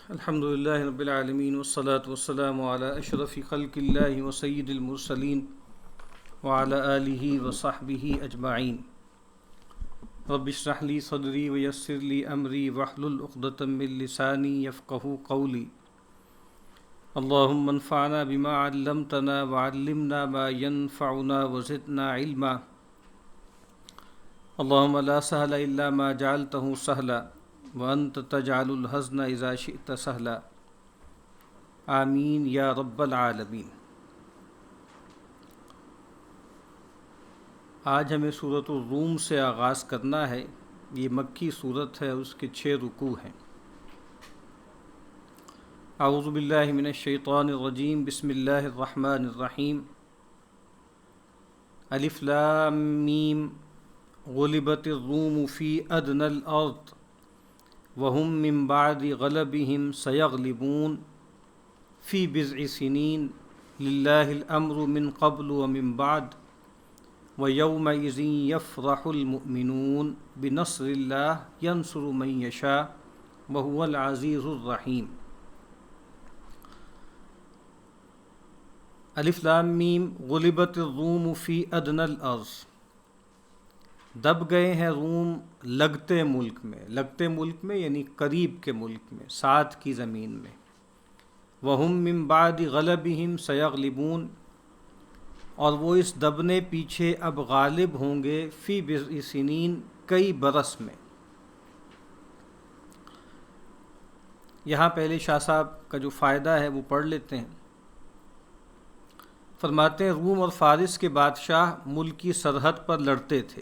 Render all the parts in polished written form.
الحمد للہ رب العالمین والصلاة والسلام علی اشرف خلق اللہ وسید المرسلین وعلی آلہ وصحبہ اجمعین رب اشرح لی صدری ویسر لی امری واحلل عقدۃ من لسانی یفقہوا قولی اللہم انفعنا بما علمتنا وعلمنا ما ينفعنا وزدنا علما اللہم لا سہل الا ما جعلتہ سہلا وَأَنْتَ تَجْعَلُ الْحَزْنَ إِذَا شِئْتَ سَهْلًا آمین یا رب العالمین۔ آج ہمیں سورۃ الروم سے آغاز کرنا ہے۔ یہ مکی سورت ہے، اس کے 6 رکوع ہیں۔ اعوذ باللہ من الشیطان الرجیم، بسم اللہ الرحمن الرحیم۔ الف لام میم غلبت الروم فی ادنی الارض وهم من بعد غلبهم سيغلبون في بضع سنين لله الأمر من قبل ومن بعد ويومئذ يفرح المؤمنون بنصر الله ينصر من يشاء وهو العزيز الرحيم۔ الف لام میم غلبت الروم فی ادنی الارض، دب گئے ہیں روم لگتے ملک میں یعنی قریب کے ملک میں، ساتھ کی زمین میں۔ وَهُم مِّن بَعْدِ غَلَبِهِمْ سَيَغْلِبُونَ، اور وہ اس دبنے پیچھے اب غالب ہوں گے، فی بضع سنین، کئی برس میں۔ یہاں پہلے شاہ صاحب کا جو فائدہ ہے وہ پڑھ لیتے ہیں۔ فرماتے ہیں روم اور فارس کے بادشاہ ملک کی سرحد پر لڑتے تھے۔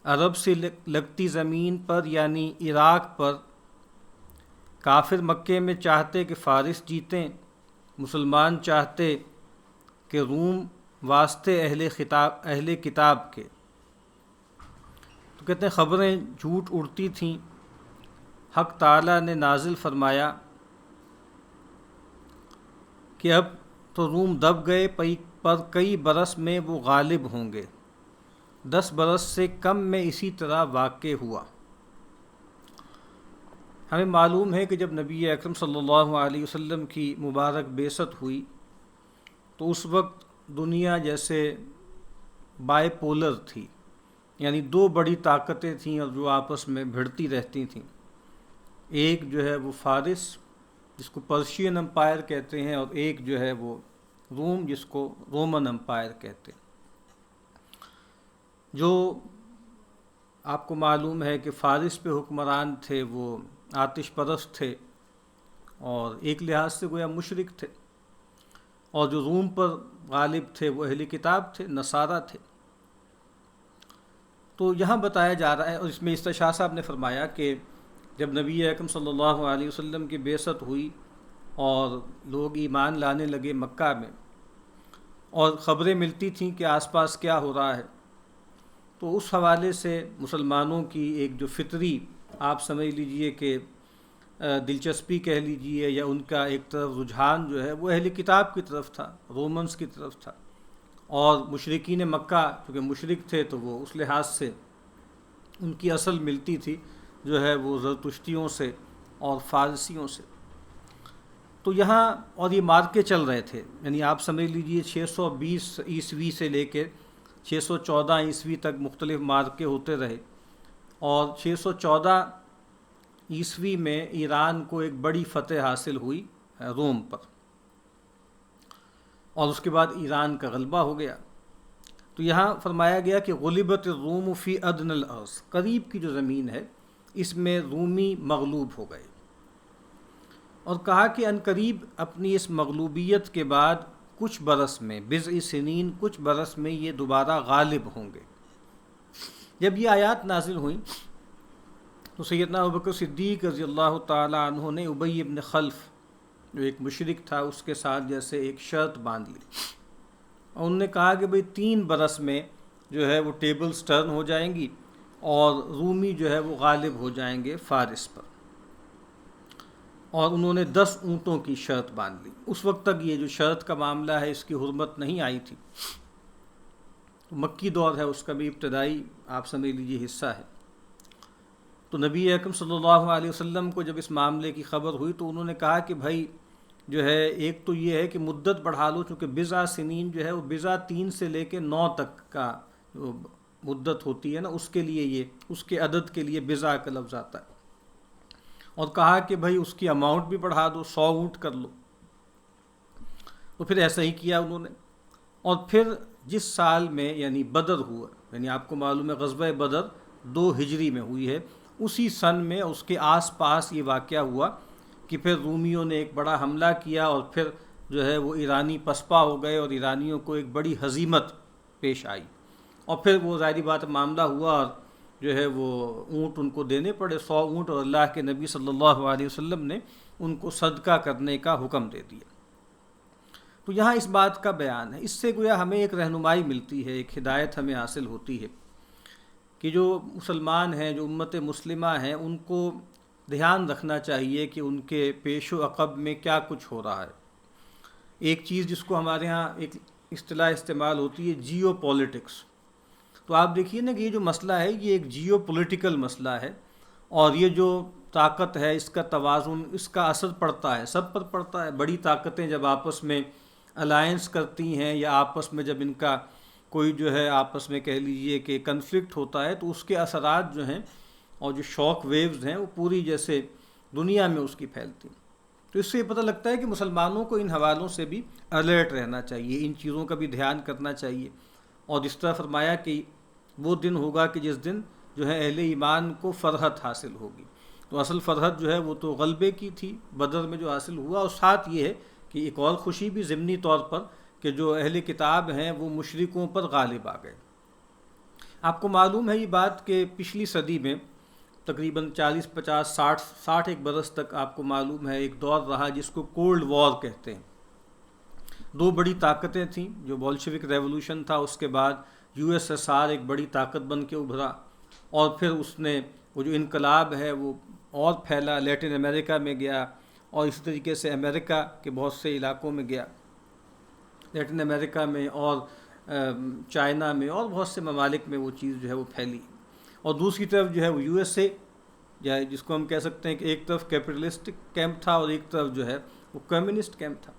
عرب سے لگتی زمین پر یعنی عراق پر کافر مکے میں چاہتے کہ فارس جیتیں، مسلمان چاہتے کہ روم واسطے اہل کتاب کے۔ تو کہتے ہیں خبریں جھوٹ اڑتی تھیں۔ حق تعالیٰ نے نازل فرمایا کہ اب تو روم دب گئے پر کئی برس میں وہ غالب ہوں گے۔ 10 برس سے کم میں اسی طرح واقع ہوا۔ ہمیں معلوم ہے کہ جب نبی اکرم صلی اللہ علیہ وسلم کی مبارک بعثت ہوئی تو اس وقت دنیا جیسے بائی پولر تھی، یعنی 2 بڑی طاقتیں تھیں اور جو آپس میں بھڑتی رہتی تھیں۔ ایک جو ہے وہ فارس جس کو پرشین امپائر کہتے ہیں، اور ایک جو ہے وہ روم جس کو رومن امپائر کہتے ہیں۔ جو آپ کو معلوم ہے کہ فارس پہ حکمران تھے وہ آتش پرست تھے اور ایک لحاظ سے گویا مشرک تھے، اور جو روم پر غالب تھے وہ اہل کتاب تھے، نصارہ تھے۔ تو یہاں بتایا جا رہا ہے، اور اس میں شاہ صاحب نے فرمایا کہ جب نبی اکرم صلی اللہ علیہ وسلم کی بعثت ہوئی اور لوگ ایمان لانے لگے مکہ میں، اور خبریں ملتی تھیں کہ آس پاس کیا ہو رہا ہے، تو اس حوالے سے مسلمانوں کی ایک جو فطری آپ سمجھ لیجئے کہ دلچسپی کہہ لیجئے، یا ان کا ایک طرف رجحان جو ہے وہ اہل کتاب کی طرف تھا، رومنز کی طرف تھا، اور مشرکین مکہ چونکہ مشرک تھے تو وہ اس لحاظ سے ان کی اصل ملتی تھی جو ہے وہ زرتشتیوں سے اور فارسیوں سے۔ تو یہاں اور یہ مارکے چل رہے تھے، یعنی آپ سمجھ لیجئے 620 عیسوی سے لے کے 614 عیسوی تک مختلف مارکے ہوتے رہے، اور 614 عیسوی میں ایران کو ایک بڑی فتح حاصل ہوئی روم پر، اور اس کے بعد ایران کا غلبہ ہو گیا۔ تو یہاں فرمایا گیا کہ غلبت الروم فی ادنی الارض، قریب کی جو زمین ہے اس میں رومی مغلوب ہو گئے، اور کہا کہ عنقریب اپنی اس مغلوبیت کے بعد کچھ برس میں، بضع سنین، کچھ برس میں یہ دوبارہ غالب ہوں گے۔ جب یہ آیات نازل ہوئیں تو سیدنا ابوبکر صدیق رضی اللہ تعالی عنہ نے ابی ابن خلف جو ایک مشرک تھا اس کے ساتھ جیسے ایک شرط باندھ لی، اور انہوں نے کہا کہ بھئی 3 برس میں جو ہے وہ ٹیبلز ٹرن ہو جائیں گی اور رومی جو ہے وہ غالب ہو جائیں گے فارس پر، اور انہوں نے 10 اونٹوں کی شرط باندھ لی۔ اس وقت تک یہ جو شرط کا معاملہ ہے اس کی حرمت نہیں آئی تھی، مکی دور ہے، اس کا بھی ابتدائی آپ سمجھ لیجیے حصہ ہے۔ تو نبی اکرم صلی اللہ علیہ وسلم کو جب اس معاملے کی خبر ہوئی تو انہوں نے کہا کہ بھائی جو ہے ایک تو یہ ہے کہ مدت بڑھا لو، چونکہ بضع سنین جو ہے وہ بضع 3 سے لے کے 9 تک کا جو مدت ہوتی ہے نا، اس کے لیے یہ اس کے عدد کے لیے بضع کا لفظ آتا ہے، اور کہا کہ بھائی اس کی اماؤنٹ بھی بڑھا دو، 100 اونٹ کر لو۔ تو پھر ایسا ہی کیا انہوں نے، اور پھر جس سال میں یعنی بدر ہوا، یعنی آپ کو معلوم ہے غزوہ بدر 2 ہجری میں ہوئی ہے، اسی سن میں اس کے آس پاس یہ واقعہ ہوا کہ پھر رومیوں نے ایک بڑا حملہ کیا، اور پھر جو ہے وہ ایرانی پسپا ہو گئے، اور ایرانیوں کو ایک بڑی ہزیمت پیش آئی، اور پھر وہ ظاہری بات معاملہ ہوا، اور جو ہے وہ اونٹ ان کو دینے پڑے، 100 اونٹ، اور اللہ کے نبی صلی اللہ علیہ وسلم نے ان کو صدقہ کرنے کا حکم دے دیا۔ تو یہاں اس بات کا بیان ہے، اس سے گویا ہمیں ایک رہنمائی ملتی ہے، ایک ہدایت ہمیں حاصل ہوتی ہے کہ جو مسلمان ہیں، جو امت مسلمہ ہیں، ان کو دھیان رکھنا چاہیے کہ ان کے پیش و عقب میں کیا کچھ ہو رہا ہے۔ ایک چیز جس کو ہمارے ہاں ایک اصطلاح استعمال ہوتی ہے جیو پولیٹکس، تو آپ دیکھیے نا کہ یہ جو مسئلہ ہے یہ ایک جیو پولیٹیکل مسئلہ ہے، اور یہ جو طاقت ہے، اس کا توازن، اس کا اثر پڑتا ہے، سب پر پڑتا ہے۔ بڑی طاقتیں جب آپس میں الائنس کرتی ہیں، یا آپس میں جب ان کا کوئی جو ہے آپس میں کہہ لیجئے کہ کنفلکٹ ہوتا ہے، تو اس کے اثرات جو ہیں اور جو شاک ویوز ہیں وہ پوری جیسے دنیا میں اس کی پھیلتی ہیں۔ تو اس سے یہ پتہ لگتا ہے کہ مسلمانوں کو ان حوالوں سے بھی الرٹ رہنا چاہیے، ان چیزوں کا بھی دھیان کرنا چاہیے، اور اس طرح فرمایا کہ وہ دن ہوگا کہ جس دن جو ہے اہل ایمان کو فرحت حاصل ہوگی۔ تو اصل فرحت جو ہے وہ تو غلبے کی تھی بدر میں جو حاصل ہوا، اور ساتھ یہ ہے کہ ایک اور خوشی بھی ضمنی طور پر کہ جو اہل کتاب ہیں وہ مشرکوں پر غالب آ گئے۔ آپ کو معلوم ہے یہ بات کہ پچھلی صدی میں تقریباً 40 50 60 ایک برس تک آپ کو معلوم ہے ایک دور رہا جس کو کولڈ وار کہتے ہیں۔ 2 بڑی طاقتیں تھیں، جو بولشوک ریولوشن تھا، اس کے بعد USSR ایک بڑی طاقت بن کے ابھرا، اور پھر اس نے وہ جو انقلاب ہے وہ اور پھیلا، لیٹن امریکہ میں گیا، اور اسی طریقے سے امریکہ کے بہت سے علاقوں میں گیا، لیٹن امریکہ میں اور چائنا میں اور بہت سے ممالک میں وہ چیز جو ہے وہ پھیلی۔ اور دوسری طرف جو ہے وہ USA، یا جس کو ہم کہہ سکتے ہیں کہ ایک طرف کیپٹلسٹک کیمپ تھا اور ایک طرف جو ہے وہ کمیونسٹ کیمپ تھا،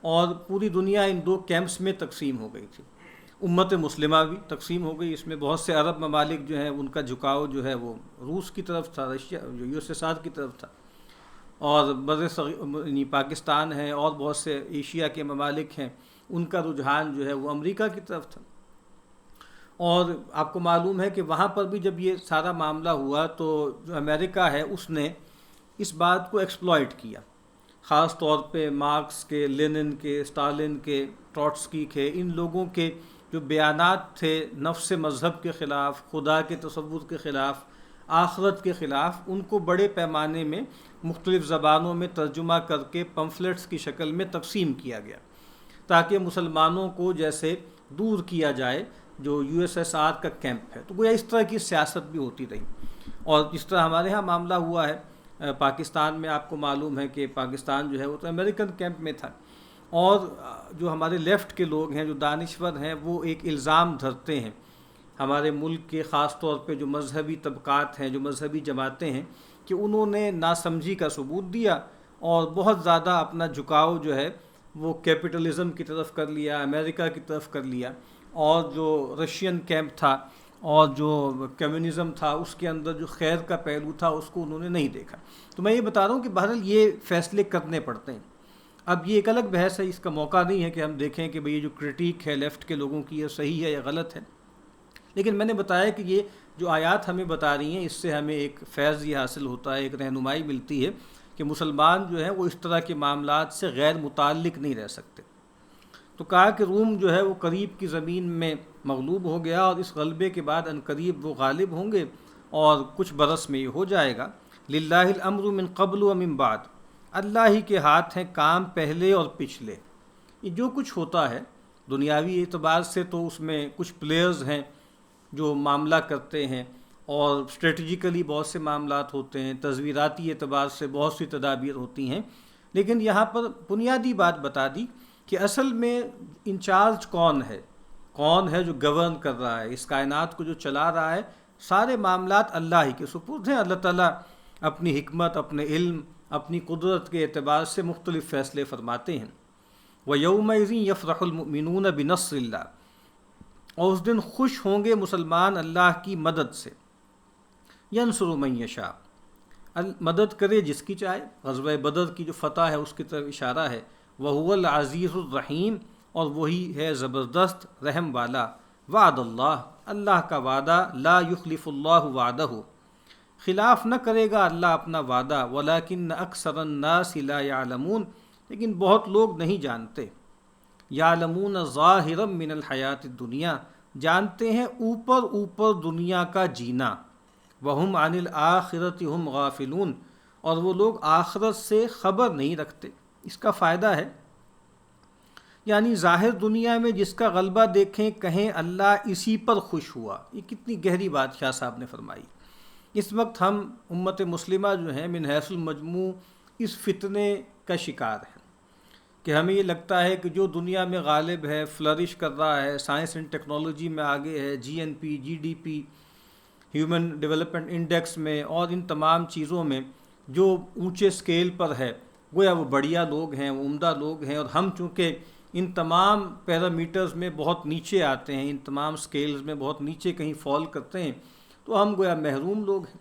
اور پوری دنیا ان 2 کیمپس میں تقسیم ہو گئی تھی۔ امت مسلمہ بھی تقسیم ہو گئی، اس میں بہت سے عرب ممالک جو ہیں ان کا جھکاؤ جو ہے وہ روس کی طرف تھا، رشیا جو USSR کی طرف تھا، اور یعنی پاکستان ہے اور بہت سے ایشیا کے ممالک ہیں، ان کا رجحان جو ہے وہ امریکہ کی طرف تھا۔ اور آپ کو معلوم ہے کہ وہاں پر بھی جب یہ سارا معاملہ ہوا تو جو امریکہ ہے اس نے اس بات کو ایکسپلائٹ کیا، خاص طور پہ مارکس کے، لینن کے، اسٹالن کے، ٹروٹسکی کے، ان لوگوں کے جو بیانات تھے نفس مذہب کے خلاف، خدا کے تصور کے خلاف، آخرت کے خلاف، ان کو بڑے پیمانے میں مختلف زبانوں میں ترجمہ کر کے پمفلٹس کی شکل میں تقسیم کیا گیا، تاکہ مسلمانوں کو جیسے دور کیا جائے جو USSR کا کیمپ ہے۔ تو گویا اس طرح کی سیاست بھی ہوتی رہی، اور جس طرح ہمارے ہاں معاملہ ہوا ہے پاکستان میں، آپ کو معلوم ہے کہ پاکستان جو ہے وہ تو امریکن کیمپ میں تھا، اور جو ہمارے لیفٹ کے لوگ ہیں، جو دانشور ہیں، وہ ایک الزام دھرتے ہیں ہمارے ملک کے خاص طور پہ جو مذہبی طبقات ہیں، جو مذہبی جماعتیں ہیں، کہ انہوں نے ناسمجھی کا ثبوت دیا اور بہت زیادہ اپنا جھکاؤ جو ہے وہ کیپٹلزم کی طرف کر لیا، امریکہ کی طرف کر لیا، اور جو رشین کیمپ تھا اور جو کمیونزم تھا اس کے اندر جو خیر کا پہلو تھا اس کو انہوں نے نہیں دیکھا۔ تو میں یہ بتا رہا ہوں کہ بہرحال یہ فیصلے کرنے پڑتے ہیں۔ اب یہ ایک الگ بحث ہے، اس کا موقع نہیں ہے کہ ہم دیکھیں کہ بھئی یہ جو کرٹیک ہے لیفٹ کے لوگوں کی یہ صحیح ہے یا غلط ہے، لیکن میں نے بتایا کہ یہ جو آیات ہمیں بتا رہی ہیں اس سے ہمیں ایک فیض یہ حاصل ہوتا ہے، ایک رہنمائی ملتی ہے کہ مسلمان جو ہیں وہ اس طرح کے معاملات سے غیر متعلق نہیں رہ سکتے۔ تو کہا کہ روم جو ہے وہ قریب کی زمین میں مغلوب ہو گیا، اور اس غلبے کے بعد عنقریب وہ غالب ہوں گے، اور کچھ برس میں یہ ہو جائے گا۔ للہ الامر من قبل و من بعد، اللہ ہی کے ہاتھ ہیں کام پہلے اور پچھلے۔ یہ جو کچھ ہوتا ہے دنیاوی اعتبار سے تو اس میں کچھ پلیئرز ہیں جو معاملہ کرتے ہیں، اور اسٹریٹجیکلی بہت سے معاملات ہوتے ہیں، تصویراتی اعتبار سے بہت سی تدابیر ہوتی ہیں، لیکن یہاں پر بنیادی بات بتا دی کہ اصل میں انچارج کون ہے جو گورن کر رہا ہے اس کائنات کو، جو چلا رہا ہے سارے معاملات اللہ ہی کے سپرد ہیں۔ اللہ تعالیٰ اپنی حکمت، اپنے علم، اپنی قدرت کے اعتبار سے مختلف فیصلے فرماتے ہیں۔ وَيَوْمَئِذٍ يَفْرَحُ الْمُؤْمِنُونَ بِنَصْرِ اللَّهِ، اور اس دن خوش ہوں گے مسلمان اللہ کی مدد سے۔ يَنْصُرُ مَن يَشَاءُ، مدد کرے جس کی چاہے۔ غزوہ بدر کی جو فتح ہے اس کی طرف اشارہ ہے۔ وَهُوَ الْعَزِيزُ الرَّحِيمُ، اور وہی ہے زبردست رحم والا۔ وعد اللہ، اللہ کا وعدہ، لا یخلف اللہ وعدہ، خلاف نہ کرے گا اللہ اپنا وعدہ۔ ولیکن اکثر الناس لا یعلمون، لیکن بہت لوگ نہیں جانتے۔ یعلمون ظاہرا من الحیات الدنیا، جانتے ہیں اوپر اوپر دنیا کا جینا۔ وہم عن الآخرۃ ہم غافلون، اور وہ لوگ آخرت سے خبر نہیں رکھتے۔ اس کا فائدہ ہے، یعنی ظاہر دنیا میں جس کا غلبہ دیکھیں کہیں اللہ اسی پر خوش ہوا۔ یہ کتنی گہری بات شاہ صاحب نے فرمائی۔ اس وقت ہم امت مسلمہ جو ہیں من حیث المجموع اس فتنے کا شکار ہیں کہ ہمیں یہ لگتا ہے کہ جو دنیا میں غالب ہے، فلرش کر رہا ہے، سائنس اینڈ ٹیکنالوجی میں آگے ہے، GNP، GDP، human development index میں، اور ان تمام چیزوں میں جو اونچے سکیل پر ہے، گویا وہ بڑھیا لوگ ہیں، وہ عمدہ لوگ ہیں، اور ہم چونکہ ان تمام پیرامیٹرز میں بہت نیچے آتے ہیں، ان تمام سکیلز میں بہت نیچے کہیں فال کرتے ہیں، تو ہم گویا محروم لوگ ہیں۔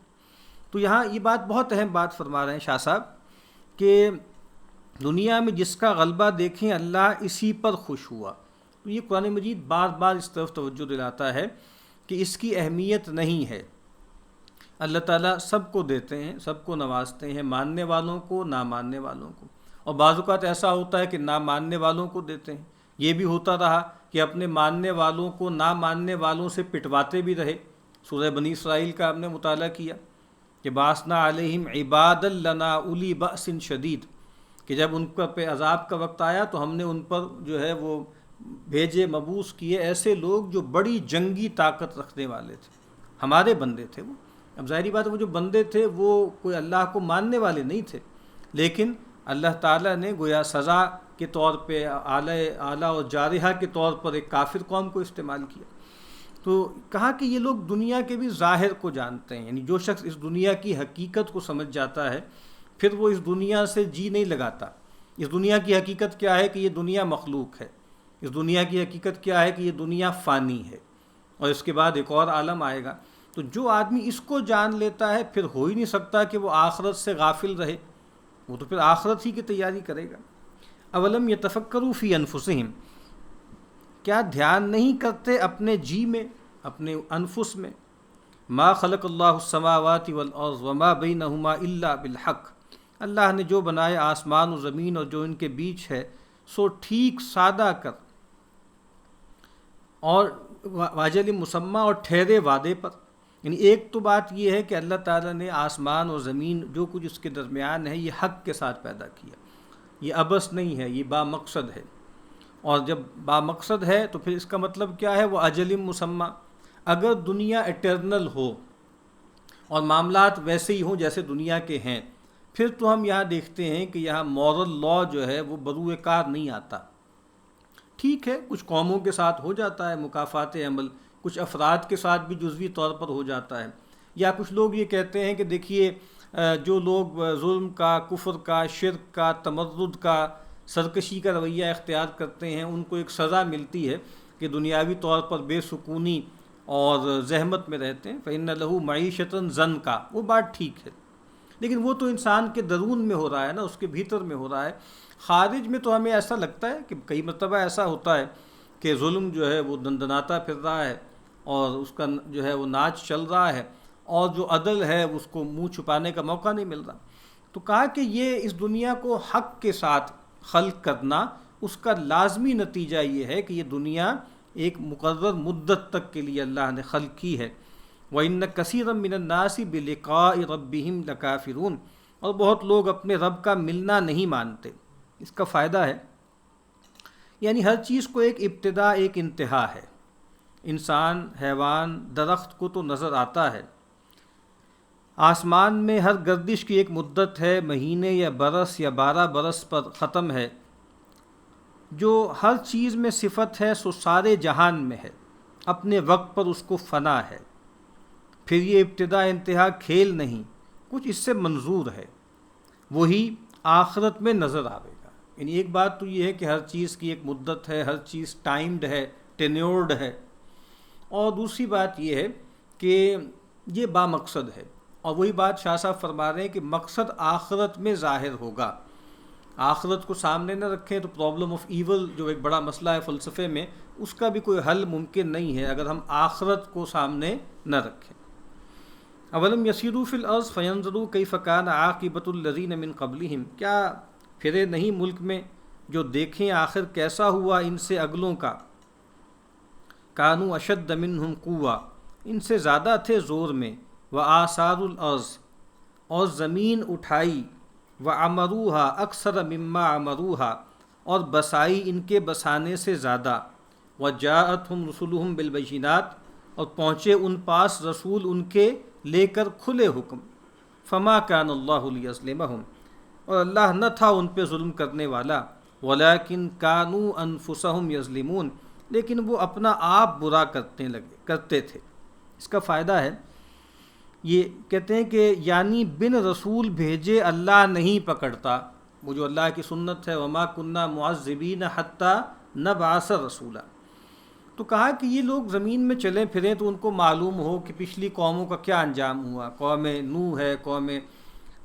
تو یہاں یہ بات بہت اہم بات فرما رہے ہیں شاہ صاحب کہ دنیا میں جس کا غلبہ دیکھیں اللہ اسی پر خوش ہوا۔ تو یہ قرآن مجید بار بار اس طرف توجہ دلاتا ہے کہ اس کی اہمیت نہیں ہے۔ اللہ تعالیٰ سب کو دیتے ہیں، سب کو نوازتے ہیں، ماننے والوں کو، نہ ماننے والوں کو، اور بعض اوقات ایسا ہوتا ہے کہ نہ ماننے والوں کو دیتے ہیں۔ یہ بھی ہوتا رہا کہ اپنے ماننے والوں کو نہ ماننے والوں سے پٹواتے بھی رہے۔ سورہ بنی اسرائیل کا ہم نے مطالعہ کیا کہ بعثنا علیہم عبادا لنا اولی بأس شدید، کہ جب ان پہ عذاب کا وقت آیا تو ہم نے ان پر جو ہے وہ بھیجے، مبعوث کیے ایسے لوگ جو بڑی جنگی طاقت رکھنے والے تھے، ہمارے بندے تھے وہ۔ اب ظاہری بات ہے وہ جو بندے تھے وہ کوئی اللہ کو ماننے والے نہیں تھے، لیکن اللہ تعالیٰ نے گویا سزا کے طور پہ اعلیٰ اور جارحہ کے طور پر ایک کافر قوم کو استعمال کیا۔ تو کہا کہ یہ لوگ دنیا کے بھی ظاہر کو جانتے ہیں، یعنی جو شخص اس دنیا کی حقیقت کو سمجھ جاتا ہے پھر وہ اس دنیا سے جی نہیں لگاتا۔ اس دنیا کی حقیقت کیا ہے کہ یہ دنیا مخلوق ہے، اس دنیا کی حقیقت کیا ہے کہ یہ دنیا فانی ہے، اور اس کے بعد ایک اور عالم آئے گا۔ تو جو آدمی اس کو جان لیتا ہے پھر ہو ہی نہیں سکتا کہ وہ آخرت سے غافل رہے، وہ تو پھر آخرت ہی کی تیاری کرے گا۔ اولم یتفکروا فی انفسہم، کیا دھیان نہیں کرتے اپنے جی میں، اپنے انفس میں۔ ما خلق اللہ السماوات والارض وما بینہما الا بالحق، اللہ نے جو بنائے آسمان و زمین اور جو ان کے بیچ ہے سو ٹھیک سادہ کر، اور واجل مسمى، اور ٹھہرے وعدے پر۔ یعنی ایک تو بات یہ ہے کہ اللہ تعالیٰ نے آسمان اور زمین جو کچھ اس کے درمیان ہے یہ حق کے ساتھ پیدا کیا، یہ عبث نہیں ہے، یہ با مقصد ہے۔ اور جب با مقصد ہے تو پھر اس کا مطلب کیا ہے، وہ اجل مسمى۔ اگر دنیا ایٹرنل ہو اور معاملات ویسے ہی ہوں جیسے دنیا کے ہیں، پھر تو ہم یہاں دیکھتے ہیں کہ یہاں مورل لا جو ہے وہ بروئے کار نہیں آتا۔ ٹھیک ہے کچھ قوموں کے ساتھ ہو جاتا ہے مکافات عمل، کچھ افراد کے ساتھ بھی جزوی طور پر ہو جاتا ہے، یا کچھ لوگ یہ کہتے ہیں کہ دیکھیے جو لوگ ظلم کا، کفر کا، شرک کا، تمرد کا، سرکشی کا رویہ اختیار کرتے ہیں ان کو ایک سزا ملتی ہے کہ دنیاوی طور پر بے سکونی اور زحمت میں رہتے ہیں۔ فإن لہ معیشۃ ضنکا، وہ بات ٹھیک ہے، لیکن وہ تو انسان کے درون میں ہو رہا ہے نا، اس کے بھیتر میں ہو رہا ہے۔ خارج میں تو ہمیں ایسا لگتا ہے کہ کئی مرتبہ ایسا ہوتا ہے کہ ظلم جو ہے وہ دندناتا پھر رہا ہے اور اس کا جو ہے وہ ناچ چل رہا ہے، اور جو عدل ہے اس کو منہ چھپانے کا موقع نہیں مل رہا۔ تو کہا کہ یہ اس دنیا کو حق کے ساتھ خلق کرنا، اس کا لازمی نتیجہ یہ ہے کہ یہ دنیا ایک مقرر مدت تک کے لیے اللہ نے خلق کی ہے۔ وَإِنَّ كَثِيرًا مِّنَ النَّاسِ بِلِقَاءِ رَبِّهِمْ لَكَافِرُونَ، اور بہت لوگ اپنے رب کا ملنا نہیں مانتے۔ اس کا فائدہ ہے، یعنی ہر چیز کو ایک ابتدا، ایک انتہا ہے۔ انسان، حیوان، درخت کو تو نظر آتا ہے، آسمان میں ہر گردش کی ایک مدت ہے، مہینے یا برس یا 12 برس پر ختم ہے۔ جو ہر چیز میں صفت ہے سو سارے جہان میں ہے، اپنے وقت پر اس کو فنا ہے۔ پھر یہ ابتدا انتہا کھیل نہیں، کچھ اس سے منظور ہے، وہی آخرت میں نظر آئے گا۔ یعنی ایک بات تو یہ ہے کہ ہر چیز کی ایک مدت ہے، ہر چیز ٹائمڈ ہے، ٹینیورڈ ہے، اور دوسری بات یہ ہے کہ یہ با مقصد ہے، اور وہی بات شاہ صاحب فرما رہے ہیں کہ مقصد آخرت میں ظاہر ہوگا۔ آخرت کو سامنے نہ رکھیں تو پرابلم آف ایول جو ایک بڑا مسئلہ ہے فلسفے میں، اس کا بھی کوئی حل ممکن نہیں ہے اگر ہم آخرت کو سامنے نہ رکھیں۔ اولم یسیروا فی الارض فینظروا کیف کان عاقبۃ الذین من قبلہم، کیا پھرے نہیں ملک میں جو دیکھیں آخر کیسا ہوا ان سے اگلوں کا، کانوا اشد منہم قوہ، ان سے زیادہ تھے زور میں، وآثار الارض، اور زمین اٹھائی، وعمروها اکثر مما عمروها، اور بسائی ان کے بسانے سے زیادہ، وجاءتهم رسلهم بالبینات، اور پہنچے ان پاس رسول ان کے لے کر کھلے حکم، فما کان اللہ لیظلمہم، اور اللہ نہ تھا ان پہ ظلم کرنے والا، ولیکن کانوا انفسہم یظلمون، لیکن وہ اپنا آپ برا کرتے تھے۔ اس کا فائدہ ہے، یہ کہتے ہیں کہ یعنی بن رسول بھیجے اللہ نہیں پکڑتا، وہ جو اللہ کی سنت ہے، وما کننا معذبین حتی نبعث رسولا۔ تو کہا کہ یہ لوگ زمین میں چلیں پھریں تو ان کو معلوم ہو کہ پچھلی قوموں کا کیا انجام ہوا، قوم نوح ہے، قوم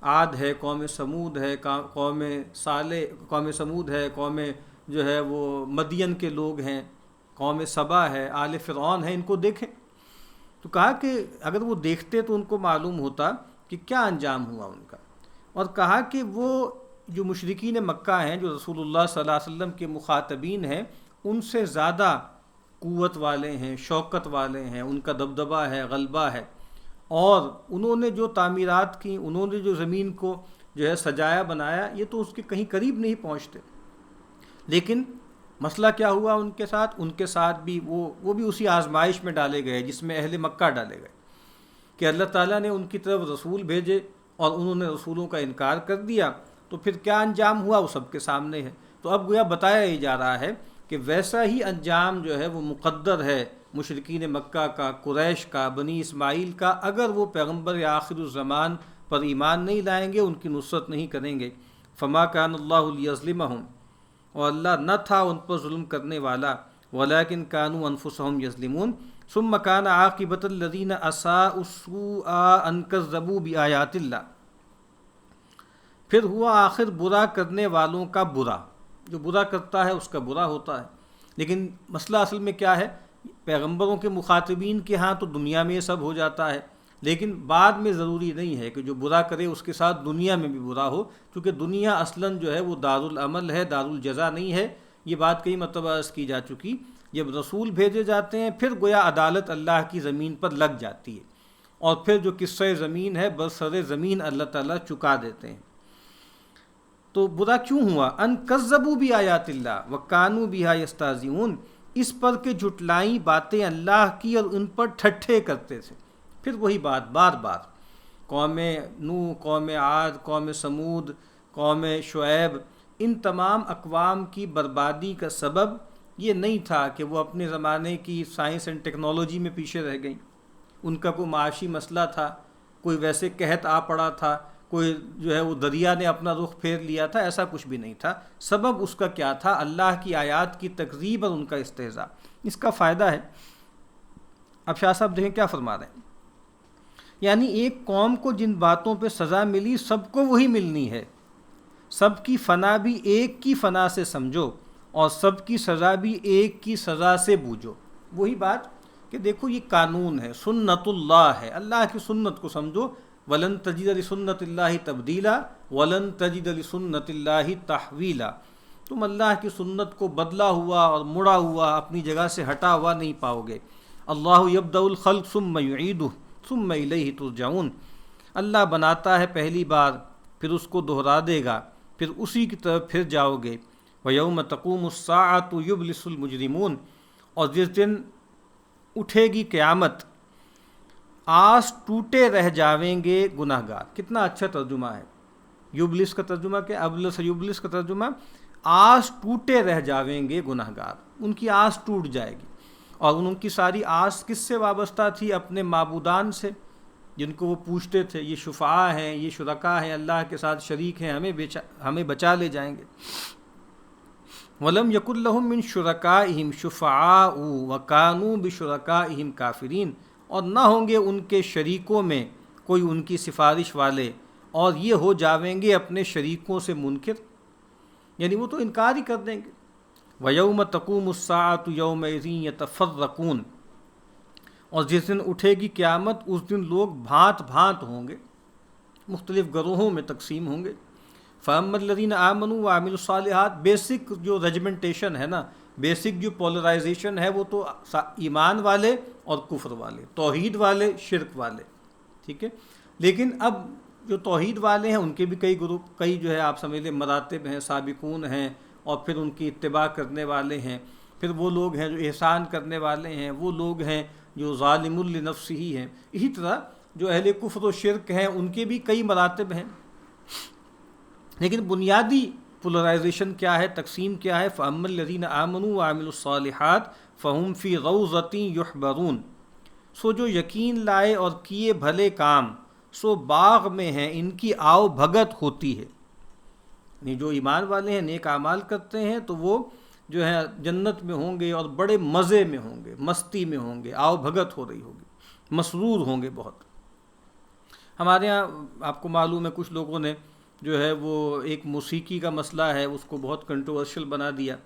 عاد ہے، قوم سمود ہے، قوم صالح، قوم سمود ہے، قوم جو ہے وہ مدین کے لوگ ہیں، قوم سبا ہے، آل فرعون ہے، ان کو دیکھیں۔ تو کہا کہ اگر وہ دیکھتے تو ان کو معلوم ہوتا کہ کیا انجام ہوا ان کا، اور کہا کہ وہ جو مشرکین مکہ ہیں جو رسول اللہ صلی اللہ علیہ وسلم کے مخاطبین ہیں، ان سے زیادہ قوت والے ہیں، شوکت والے ہیں، ان کا دبدبہ ہے، غلبہ ہے، اور انہوں نے جو تعمیرات کی، انہوں نے جو زمین کو جو ہے سجایا بنایا، یہ تو اس کے کہیں قریب نہیں پہنچتے۔ لیکن مسئلہ کیا ہوا ان کے ساتھ بھی وہ بھی اسی آزمائش میں ڈالے گئے جس میں اہل مکہ ڈالے گئے، کہ اللہ تعالیٰ نے ان کی طرف رسول بھیجے اور انہوں نے رسولوں کا انکار کر دیا، تو پھر کیا انجام ہوا وہ سب کے سامنے ہے۔ تو اب گویا بتایا ہی جا رہا ہے کہ ویسا ہی انجام جو ہے وہ مقدر ہے مشرکین مکہ کا، قریش کا، بنی اسماعیل کا، اگر وہ پیغمبر آخر الزمان پر ایمان نہیں لائیں گے، ان کی نصرت نہیں کریں گے۔ فما کان اللہ لیظلمہم، اور اللہ نہ تھا ان پر ظلم کرنے والا، ولیکن کانوا انفسہم یظلمون، ثم کان عاقبۃ الذین اساءوا السوء ان کذبوا بآیات اللہ، پھر ہوا آخر برا کرنے والوں کا برا، جو برا کرتا ہے اس کا برا ہوتا ہے۔ لیکن مسئلہ اصل میں کیا ہے، پیغمبروں کے مخاطبین کے ہاں تو دنیا میں یہ سب ہو جاتا ہے، لیکن بعد میں ضروری نہیں ہے کہ جو برا کرے اس کے ساتھ دنیا میں بھی برا ہو، کیونکہ دنیا اصلاً جو ہے وہ دار العمل ہے، دار الجزا نہیں ہے۔ یہ بات کئی مرتبہ عرض کی جا چکی، جب رسول بھیجے جاتے ہیں پھر گویا عدالت اللہ کی زمین پر لگ جاتی ہے، اور پھر جو قصہ زمین ہے برسر زمین اللہ تعالیٰ چکا دیتے ہیں۔ تو برا کیوں ہوا؟ ان کذبوا بآیات اللہ وکانوا بہا یستہزئون، اس پر کہ جھٹلائیں باتیں اللہ کی اور ان پر ٹھٹھے کرتے تھے۔ پھر وہی بات بار بار، قوم نوح، قوم عاد، قوم سمود، قوم شعیب، ان تمام اقوام کی بربادی کا سبب یہ نہیں تھا کہ وہ اپنے زمانے کی سائنس اینڈ ٹیکنالوجی میں پیچھے رہ گئیں، ان کا کوئی معاشی مسئلہ تھا، کوئی ویسے قحط آ پڑا تھا، کوئی جو ہے وہ دریا نے اپنا رخ پھیر لیا تھا، ایسا کچھ بھی نہیں تھا۔ سبب اس کا کیا تھا؟ اللہ کی آیات کی تکذیب اور ان کا استہزاء۔ اس کا فائدہ ہے، اب شاہ صاحب دیکھیں کیا فرما رہے ہیں، یعنی ایک قوم کو جن باتوں پہ سزا ملی سب کو وہی ملنی ہے، سب کی فنا بھی ایک کی فنا سے سمجھو، اور سب کی سزا بھی ایک کی سزا سے بوجھو۔ وہی بات کہ دیکھو یہ قانون ہے، سنت اللہ ہے، اللہ کی سنت کو سمجھو، وَلَن تَجِدَ لِسُنَّتِ اللَّهِ تَبْدِيلًا وَلَن تَجِدَ لِسُنَّتِ اللَّهِ تَحْوِيلًا، تم اللہ کی سنت کو بدلا ہوا اور مڑا ہوا، اپنی جگہ سے ہٹا ہوا نہیں پاؤ گے۔ اللہ یبدأ الخلق ثم یعیدہ ثم الیہ ترجعون، اللہ بناتا ہے پہلی بار، پھر اس کو دہرا دے گا، پھر اسی کی طرف پھر جاؤ گے۔ وَيَوْمَ تَقُومُ السَّاعَةُ يُبْلِسُ الْمُجْرِمُونَ، اور جس دن اٹھے گی قیامت، آس ٹوٹے رہ جاویں گے گناہ گار۔ کتنا اچھا ترجمہ ہے، یبلس کا ترجمہ کیا، ابلس یبلس کا ترجمہ، آس ٹوٹے رہ جاویں گے گناہ گار، ان کی آس ٹوٹ جائے گی، اور ان کی ساری آس کس سے وابستہ تھی؟ اپنے معبودان سے، جن کو وہ پوچھتے تھے یہ شفعاء ہیں، یہ شرکاء ہیں، اللہ کے ساتھ شریک ہیں، ہمیں بچا لے جائیں گے۔ وَلَمْ يَكُنْ لَهُم مِّن شُرَكَائِهِمْ شُفَعَاءُ وَكَانُوا بِشُرَكَائِهِمْ كَافِرِينَ، اور نہ ہوں گے ان کے شریکوں میں کوئی ان کی سفارش والے، اور یہ ہو جاویں گے اپنے شریکوں سے منکر، یعنی وہ تو انکار ہی کر دیں گے۔ وَيَوْمَ تَقُومُ السَّاعَةُ يَوْمَئِذٍ يَتَفَرَّقُونَ، اور جس دن اٹھے گی قیامت اس دن لوگ بھانت بھانت ہوں گے، مختلف گروہوں میں تقسیم ہوں گے۔ فَأَمَّا الَّذِينَ آمَنُوا وَعَمِلُوا الصَّالِحَاتِ، بیسک جو رجمنٹیشن ہے نا، بیسک جو پولرائزیشن ہے، وہ تو ایمان والے اور کفر والے، توحید والے شرک والے، ٹھیک ہے۔ لیکن اب جو توحید والے ہیں ان کے بھی کئی گروپ، کئی جو ہے آپ سمجھ لیں مراتب ہیں، سابقون ہیں، اور پھر ان کی اتباع کرنے والے ہیں، پھر وہ لوگ ہیں جو احسان کرنے والے ہیں، وہ لوگ ہیں جو ظالم لنفسہ ہی ہیں۔ اسی طرح جو اہل کفر و شرک ہیں ان کے بھی کئی مراتب ہیں، لیکن بنیادی پولرائزیشن کیا ہے، تقسیم کیا ہے؟ فَأَمَّا الَّذِينَ آمَنُوا وَعَمِلُوا الصَّالِحَاتِ فَهُمْ فِي غَوْضَةٍ يُحْبَرُونَ، سو جو یقین لائے اور کیے بھلے کام سو باغ میں ہیں، ان کی آؤ بھگت ہوتی ہے۔ یعنی جو ایمان والے ہیں، نیک اعمال کرتے ہیں، تو وہ جو ہے جنت میں ہوں گے اور بڑے مزے میں ہوں گے، مستی میں ہوں گے، آؤ بھگت ہو رہی ہوگی، مسرور ہوں گے بہت۔ ہمارے ہاں آپ کو معلوم ہے کچھ لوگوں نے جو ہے وہ ایک موسیقی کا مسئلہ ہے اس کو بہت کنٹروورشل بنا دیا۔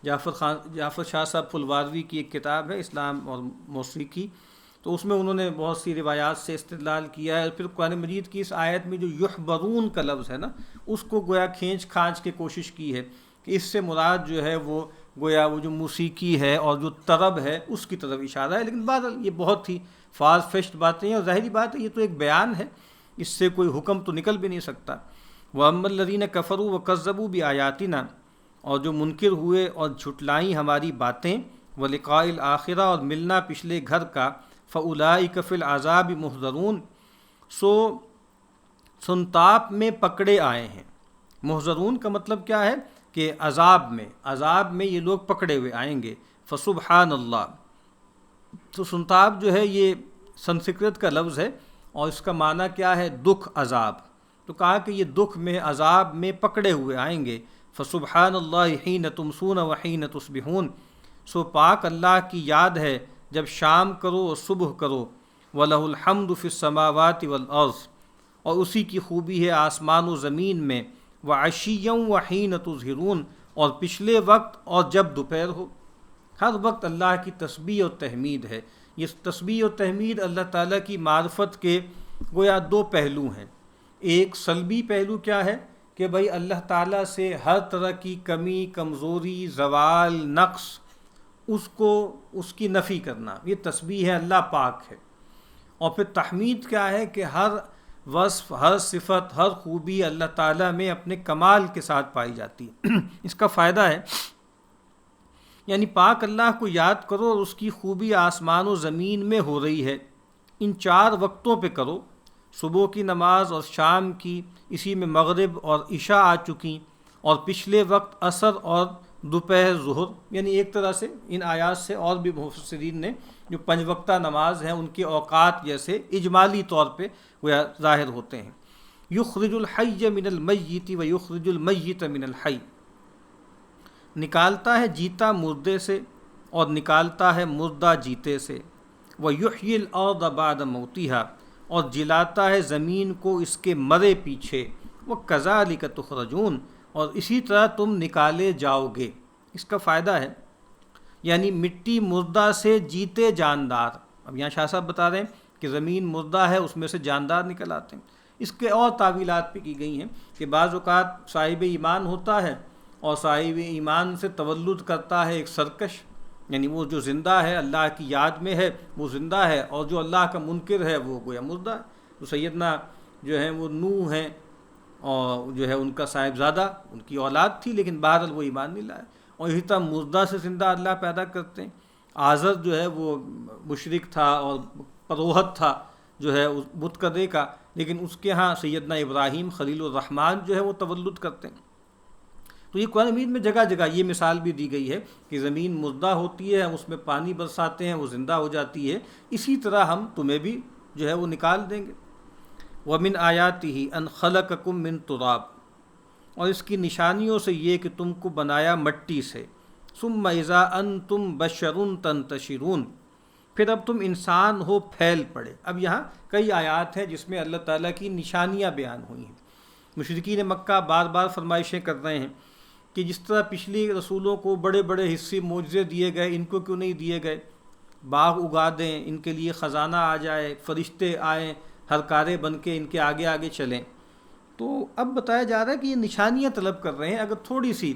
جعفر شاہ صاحب پھلواروی کی ایک کتاب ہے اسلام اور موسیقی، تو اس میں انہوں نے بہت سی روایات سے استدلال کیا ہے، پھر قرآن مجید کی اس آیت میں جو یحبرون کا لفظ ہے نا، اس کو گویا کھینچ کھانچ کے کوشش کی ہے کہ اس سے مراد جو ہے وہ گویا وہ جو موسیقی ہے اور جو طرب ہے اس کی طرف اشارہ ہے، لیکن بہرحال یہ بہت ہی فار فیشٹ باتیں ہیں، اور ظاہری بات ہے یہ تو ایک بیان ہے، اس سے کوئی حکم تو نکل بھی نہیں سکتا۔ وَأَمَّا الَّذِينَ كَفَرُوا وَكَذَّبُوا بِآيَاتِنَا، اور جو منکر ہوئے اور جھٹلائیں ہماری باتیں، وَلِقَاءِ الْآخِرَةِ، اور ملنا پچھلے گھر کا، فَأُولَٰئِكَ فِي الْعَذَابِ مُحْضَرُونَ، سو سنتاپ میں پکڑے آئے ہیں۔ محضرون کا مطلب کیا ہے کہ عذاب میں یہ لوگ پکڑے ہوئے آئیں گے۔ فسبحان اللہ، تو سنتاپ جو ہے یہ سنسکرت کا لفظ ہے اور اس کا معنی کیا ہے؟ دکھ، عذاب، تو کہا کہ یہ دکھ میں، عذاب میں پکڑے ہوئے آئیں گے۔ فسبحان اللہ حین تمسون وحین تصبحون، سو پاک اللہ کی یاد ہے جب شام کرو اور صبح کرو۔ وَلَهُ الْحَمْدُ فِي السَّمَاوَاتِ وَالْأَرْضِ، اور اسی کی خوبی ہے آسمان و زمین میں۔ وَعَشِيًّا وَحِينَ تُظْهِرُونَ، اور پچھلے وقت اور جب دوپہر ہو، ہر وقت اللہ کی تسبیح و تحمید ہے۔ یہ تسبیح و تحمید اللہ تعالیٰ کی معرفت کے گویا دو پہلو ہیں۔ ایک سلبی پہلو کیا ہے کہ بھئی اللہ تعالیٰ سے ہر طرح کی کمی، کمزوری، زوال، نقص، اس کی نفی کرنا، یہ تسبیح ہے، اللہ پاک ہے۔ اور پھر تحمید کیا ہے کہ ہر وصف، ہر صفت، ہر خوبی اللہ تعالیٰ میں اپنے کمال کے ساتھ پائی جاتی ہے۔ اس کا فائدہ ہے یعنی پاک اللہ کو یاد کرو اور اس کی خوبی آسمان و زمین میں ہو رہی ہے۔ ان 4 وقتوں پہ کرو، صبح کی نماز اور شام کی، اسی میں مغرب اور عشاء آ چکی، اور پچھلے وقت عصر اور دوپہر ظہر، یعنی ایک طرح سے ان آیات سے اور بھی مفسرین نے جو 5 وقتہ نماز ہیں ان کے اوقات جیسے اجمالی طور پہ وہ ظاہر ہوتے ہیں۔ یخرج الحی من المیت و یخرج المیت من الحی، نکالتا ہے جیتا مردے سے اور نکالتا ہے مردہ جیتے سے۔ وَيُحْيِي الْأَرْضَ بَعْدَ مَوْتِهَا، اور جلاتا ہے زمین کو اس کے مرے پیچھے۔ وَكَذَلِكَ تُخْرَجُونَ، اور اسی طرح تم نکالے جاؤ گے۔ اس کا فائدہ ہے یعنی مٹی مردہ سے جیتے جاندار، اب یہاں شاہ صاحب بتا رہے ہیں کہ زمین مردہ ہے، اس میں سے جاندار نکل آتے ہیں۔ اس کے اور تعویلات بھی کی گئی ہیں کہ بعض اوقات صاحب ایمان ہوتا ہے اور صاحب ایمان سے تولد کرتا ہے ایک سرکش، یعنی وہ جو زندہ ہے اللہ کی یاد میں ہے وہ زندہ ہے، اور جو اللہ کا منکر ہے وہ گویا مردہ ہے۔ تو سیدنا جو ہیں وہ نوح ہیں، اور جو ہے ان کا صاحبزادہ، ان کی اولاد تھی، لیکن بہرحال وہ ایمان نہیں لائے۔ اور اسی طرح مردہ سے زندہ اللہ پیدا کرتے ہیں۔ آزر جو ہے وہ مشرک تھا اور پروہت تھا جو ہے اس بت کدے کا، لیکن اس کے ہاں سیدنا ابراہیم خلیل الرحمن جو ہے وہ تولد کرتے ہیں۔ تو یہ قرآن مجید میں جگہ جگہ یہ مثال بھی دی گئی ہے کہ زمین مردہ ہوتی ہے، ہم اس میں پانی برساتے ہیں، وہ زندہ ہو جاتی ہے۔ اسی طرح ہم تمہیں بھی جو ہے وہ نکال دیں گے۔ وَمِنْ آیَاتِهِ أَنْ خَلَقَكُم مِّن تُرَابٍ، اور اس کی نشانیوں سے یہ کہ تم کو بنایا مٹی سے، ثُمَّ إِذَا أَنْتُمْ بَشَرٌ تَنْتَشِرُونَ، پھر اب تم انسان ہو پھیل پڑے۔ اب یہاں کئی آیات ہیں جس میں اللہ تعالیٰ کی نشانیاں بیان ہوئی ہیں۔ مشرکین مکہ بار بار فرمائشیں کر رہے ہیں کہ جس طرح پچھلی رسولوں کو بڑے بڑے حصے معجزے دیے گئے، ان کو کیوں نہیں دیے گئے؟ باغ اگا دیں، ان کے لیے خزانہ آ جائے، فرشتے آئیں ہر کارے بن کے ان کے آگے آگے چلیں۔ تو اب بتایا جا رہا ہے کہ یہ نشانیاں طلب کر رہے ہیں، اگر تھوڑی سی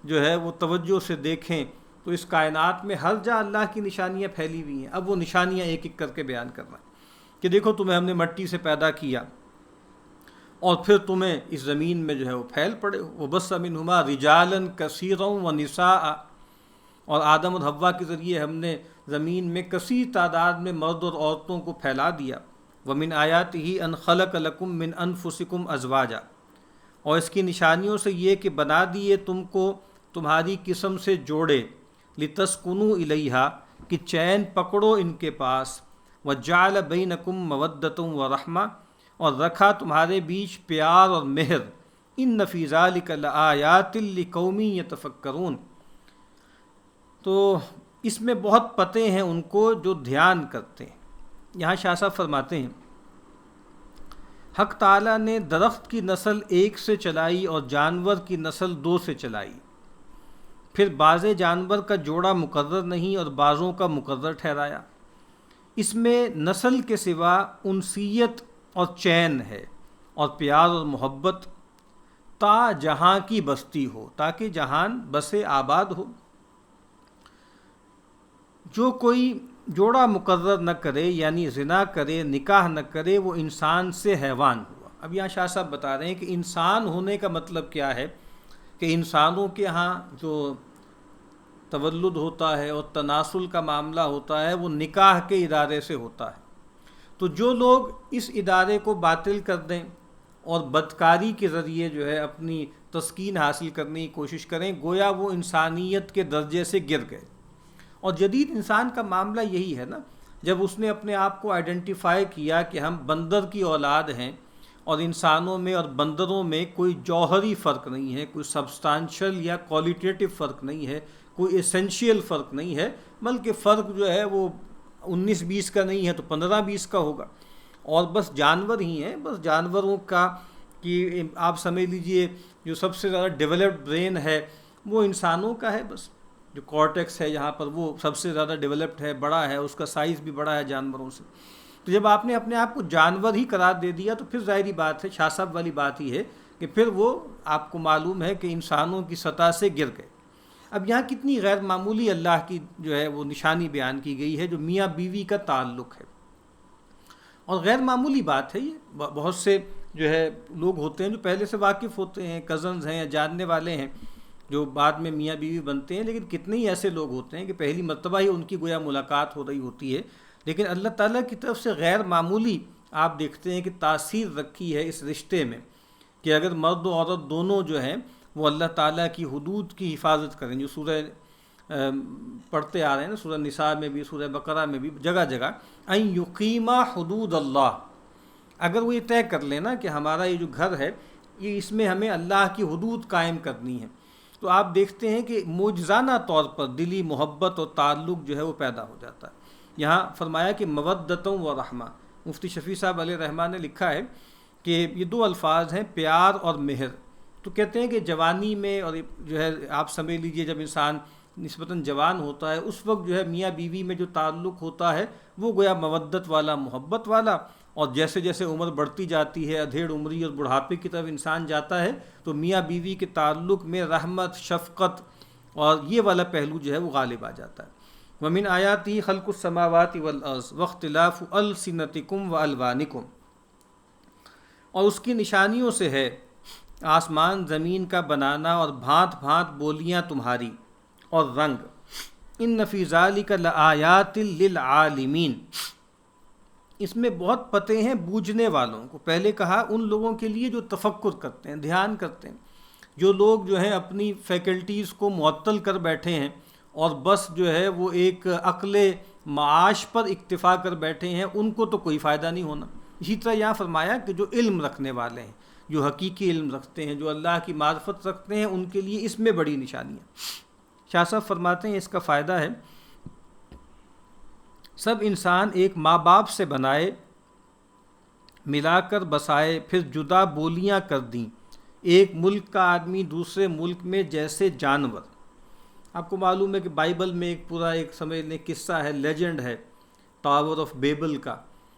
جو ہے وہ توجہ سے دیکھیں تو اس کائنات میں ہر جا اللہ کی نشانیاں پھیلی ہوئی ہیں۔ اب وہ نشانیاں ایک ایک کر کے بیان کر رہے ہیں کہ دیکھو تمہیں ہم نے مٹی سے پیدا کیا اور پھر تمہیں اس زمین میں جو ہے وہ پھیل پڑے ہو۔ وَبَثَّ مِنْهُمَا رِجَالًا كَثِيرًا وَنِسَاءً، اور آدم اور حوا کے ذریعے ہم نے زمین میں کثیر تعداد میں مرد اور عورتوں کو پھیلا دیا۔ وَمِنْ آیَاتِهِ أَنْ خَلَقَ لَكُم مِّنْ أَنفُسِكُمْ أَزْوَاجًا، اور اس کی نشانیوں سے یہ کہ بنا دیے تم کو تمہاری قسم سے جوڑے، لِتَسْكُنُوا إِلَيْهَا، کہ چین پکڑو ان کے پاس، وَجَعَلَ بَيْنَكُم مَّوَدَّةً وَرَحْمَةً، اور رکھا تمہارے بیچ پیار اور مہر، إِنَّ فِي ذَلِكَ لَآيَاتٍ لِقَوْمٍ يَتَفَكَّرُونَ، تو اس میں بہت پتے ہیں ان کو جو دھیان کرتے ہیں۔ یہاں شاہ صاحب فرماتے ہیں حق تعالیٰ نے درخت کی نسل ایک سے چلائی اور جانور کی نسل دو سے چلائی، پھر بعض جانور کا جوڑا مقرر نہیں اور بعضوں کا مقرر ٹھہرایا۔ اس میں نسل کے سوا انسیت اور چین ہے اور پیار اور محبت، تا جہاں کی بستی ہو، تاکہ جہان بسے آباد ہو۔ جو کوئی جوڑا مقرر نہ کرے یعنی زنا کرے، نکاح نہ کرے، وہ انسان سے حیوان ہوا۔ اب یہاں شاہ صاحب بتا رہے ہیں کہ انسان ہونے کا مطلب کیا ہے، کہ انسانوں کے ہاں جو تولد ہوتا ہے اور تناسل کا معاملہ ہوتا ہے وہ نکاح کے ادارے سے ہوتا ہے۔ تو جو لوگ اس ادارے کو باطل کر دیں اور بدکاری کے ذریعے جو ہے اپنی تسکین حاصل کرنے کی کوشش کریں، گویا وہ انسانیت کے درجے سے گر گئے۔ اور جدید انسان کا معاملہ یہی ہے نا، جب اس نے اپنے آپ کو آئیڈینٹیفائی کیا کہ ہم بندر کی اولاد ہیں اور انسانوں میں اور بندروں میں کوئی جوہری فرق نہیں ہے، کوئی سبسٹانشل یا کوالٹیٹیو فرق نہیں ہے، کوئی ایسنشیل فرق نہیں ہے، بلکہ فرق جو ہے وہ 19-20 کا نہیں ہے تو 15-20 کا ہوگا، اور بس جانور ہی ہیں۔ بس جانوروں کا کہ آپ سمجھ لیجئے جو سب سے زیادہ ڈیولپڈ برین ہے وہ انسانوں کا ہے، بس جو کارٹیکس ہے یہاں پر وہ سب سے زیادہ ڈیولپڈ ہے، بڑا ہے، اس کا سائز بھی بڑا ہے جانوروں سے۔ تو جب آپ نے اپنے آپ کو جانور ہی قرار دے دیا تو پھر ظاہری بات ہے، شاہ صاحب والی بات ہی ہے کہ پھر وہ آپ کو معلوم ہے کہ انسانوں کی سطح سے گر گئے۔ اب یہاں کتنی غیر معمولی اللہ کی جو ہے وہ نشانی بیان کی گئی ہے جو میاں بیوی کا تعلق ہے، اور غیر معمولی بات ہے یہ۔ بہت سے جو ہے لوگ ہوتے ہیں جو پہلے سے واقف ہوتے ہیں، کزنز ہیں یا جاننے والے ہیں جو بعد میں میاں بیوی بنتے ہیں، لیکن کتنے ہی ایسے لوگ ہوتے ہیں کہ پہلی مرتبہ ہی ان کی گویا ملاقات ہو رہی ہوتی ہے، لیکن اللہ تعالیٰ کی طرف سے غیر معمولی آپ دیکھتے ہیں کہ تاثیر رکھی ہے اس رشتے میں، کہ اگر مرد و عورت دونوں جو ہیں وہ اللہ تعالیٰ کی حدود کی حفاظت کریں، جو سورہ پڑھتے آ رہے ہیں نا، سورہ نساء میں بھی، سورہ بقرہ میں بھی، جگہ جگہ ان یقیما حدود اللہ، اگر وہ یہ طے کر لیں نا کہ ہمارا یہ جو گھر ہے یہ اس میں ہمیں اللہ کی حدود قائم کرنی ہے، تو آپ دیکھتے ہیں کہ معجزانہ طور پر دلی محبت اور تعلق جو ہے وہ پیدا ہو جاتا ہے۔ یہاں فرمایا کہ مودتوں و رحمہ، مفتی شفیع صاحب علیہ رحمٰن نے لکھا ہے کہ یہ دو الفاظ ہیں، پیار اور مہر۔ تو کہتے ہیں کہ جوانی میں اور جو ہے آپ سمجھ لیجئے جب انسان نسبتاً جوان ہوتا ہے اس وقت جو ہے میاں بیوی میں جو تعلق ہوتا ہے وہ گویا مودت والا، محبت والا، اور جیسے جیسے عمر بڑھتی جاتی ہے، ادھیڑ عمری اور بڑھاپے کی طرف انسان جاتا ہے تو میاں بیوی کے تعلق میں رحمت، شفقت اور یہ والا پہلو جو ہے وہ غالب آ جاتا ہے۔ وَمِنْ آیَاتِهِ خَلْقُ السَّمَاوَاتِ وَالْأَرْضِ وَاخْتِلَافُ أَلْسِنَتِكُمْ وَأَلْوَانِكُمْ، اور اس کی نشانیوں سے ہے آسمان زمین کا بنانا اور بھانت بھانت بولیاں تمہاری اور رنگ، إِنَّ فِي ذَلِكَ لَآيَاتٍ لِلْعَالِمِينَ، اس میں بہت پتے ہیں بوجھنے والوں کو۔ پہلے کہا ان لوگوں کے لیے جو تفکر کرتے ہیں، دھیان کرتے ہیں، جو لوگ جو ہیں اپنی فیکلٹیز کو معطل کر بیٹھے ہیں اور بس جو ہے وہ ایک عقل معاش پر اکتفا کر بیٹھے ہیں ان کو تو کوئی فائدہ نہیں ہونا۔ اسی طرح یہاں فرمایا کہ جو علم رکھنے والے ہیں، جو حقیقی علم رکھتے ہیں، جو اللہ کی معرفت رکھتے ہیں، ان کے لیے اس میں بڑی نشانی ہے۔ شاہ صاحب فرماتے ہیں اس کا فائدہ ہے، سب انسان ایک ماں باپ سے بنائے، ملا کر بسائے، پھر جدا بولیاں کر دیں، ایک ملک کا آدمی دوسرے ملک میں جیسے جانور۔ آپ کو معلوم ہے کہ بائبل میں ایک پورا ایک سمجھ لیں قصہ ہے، لیجنڈ ہے ٹاور آف بیبل کا،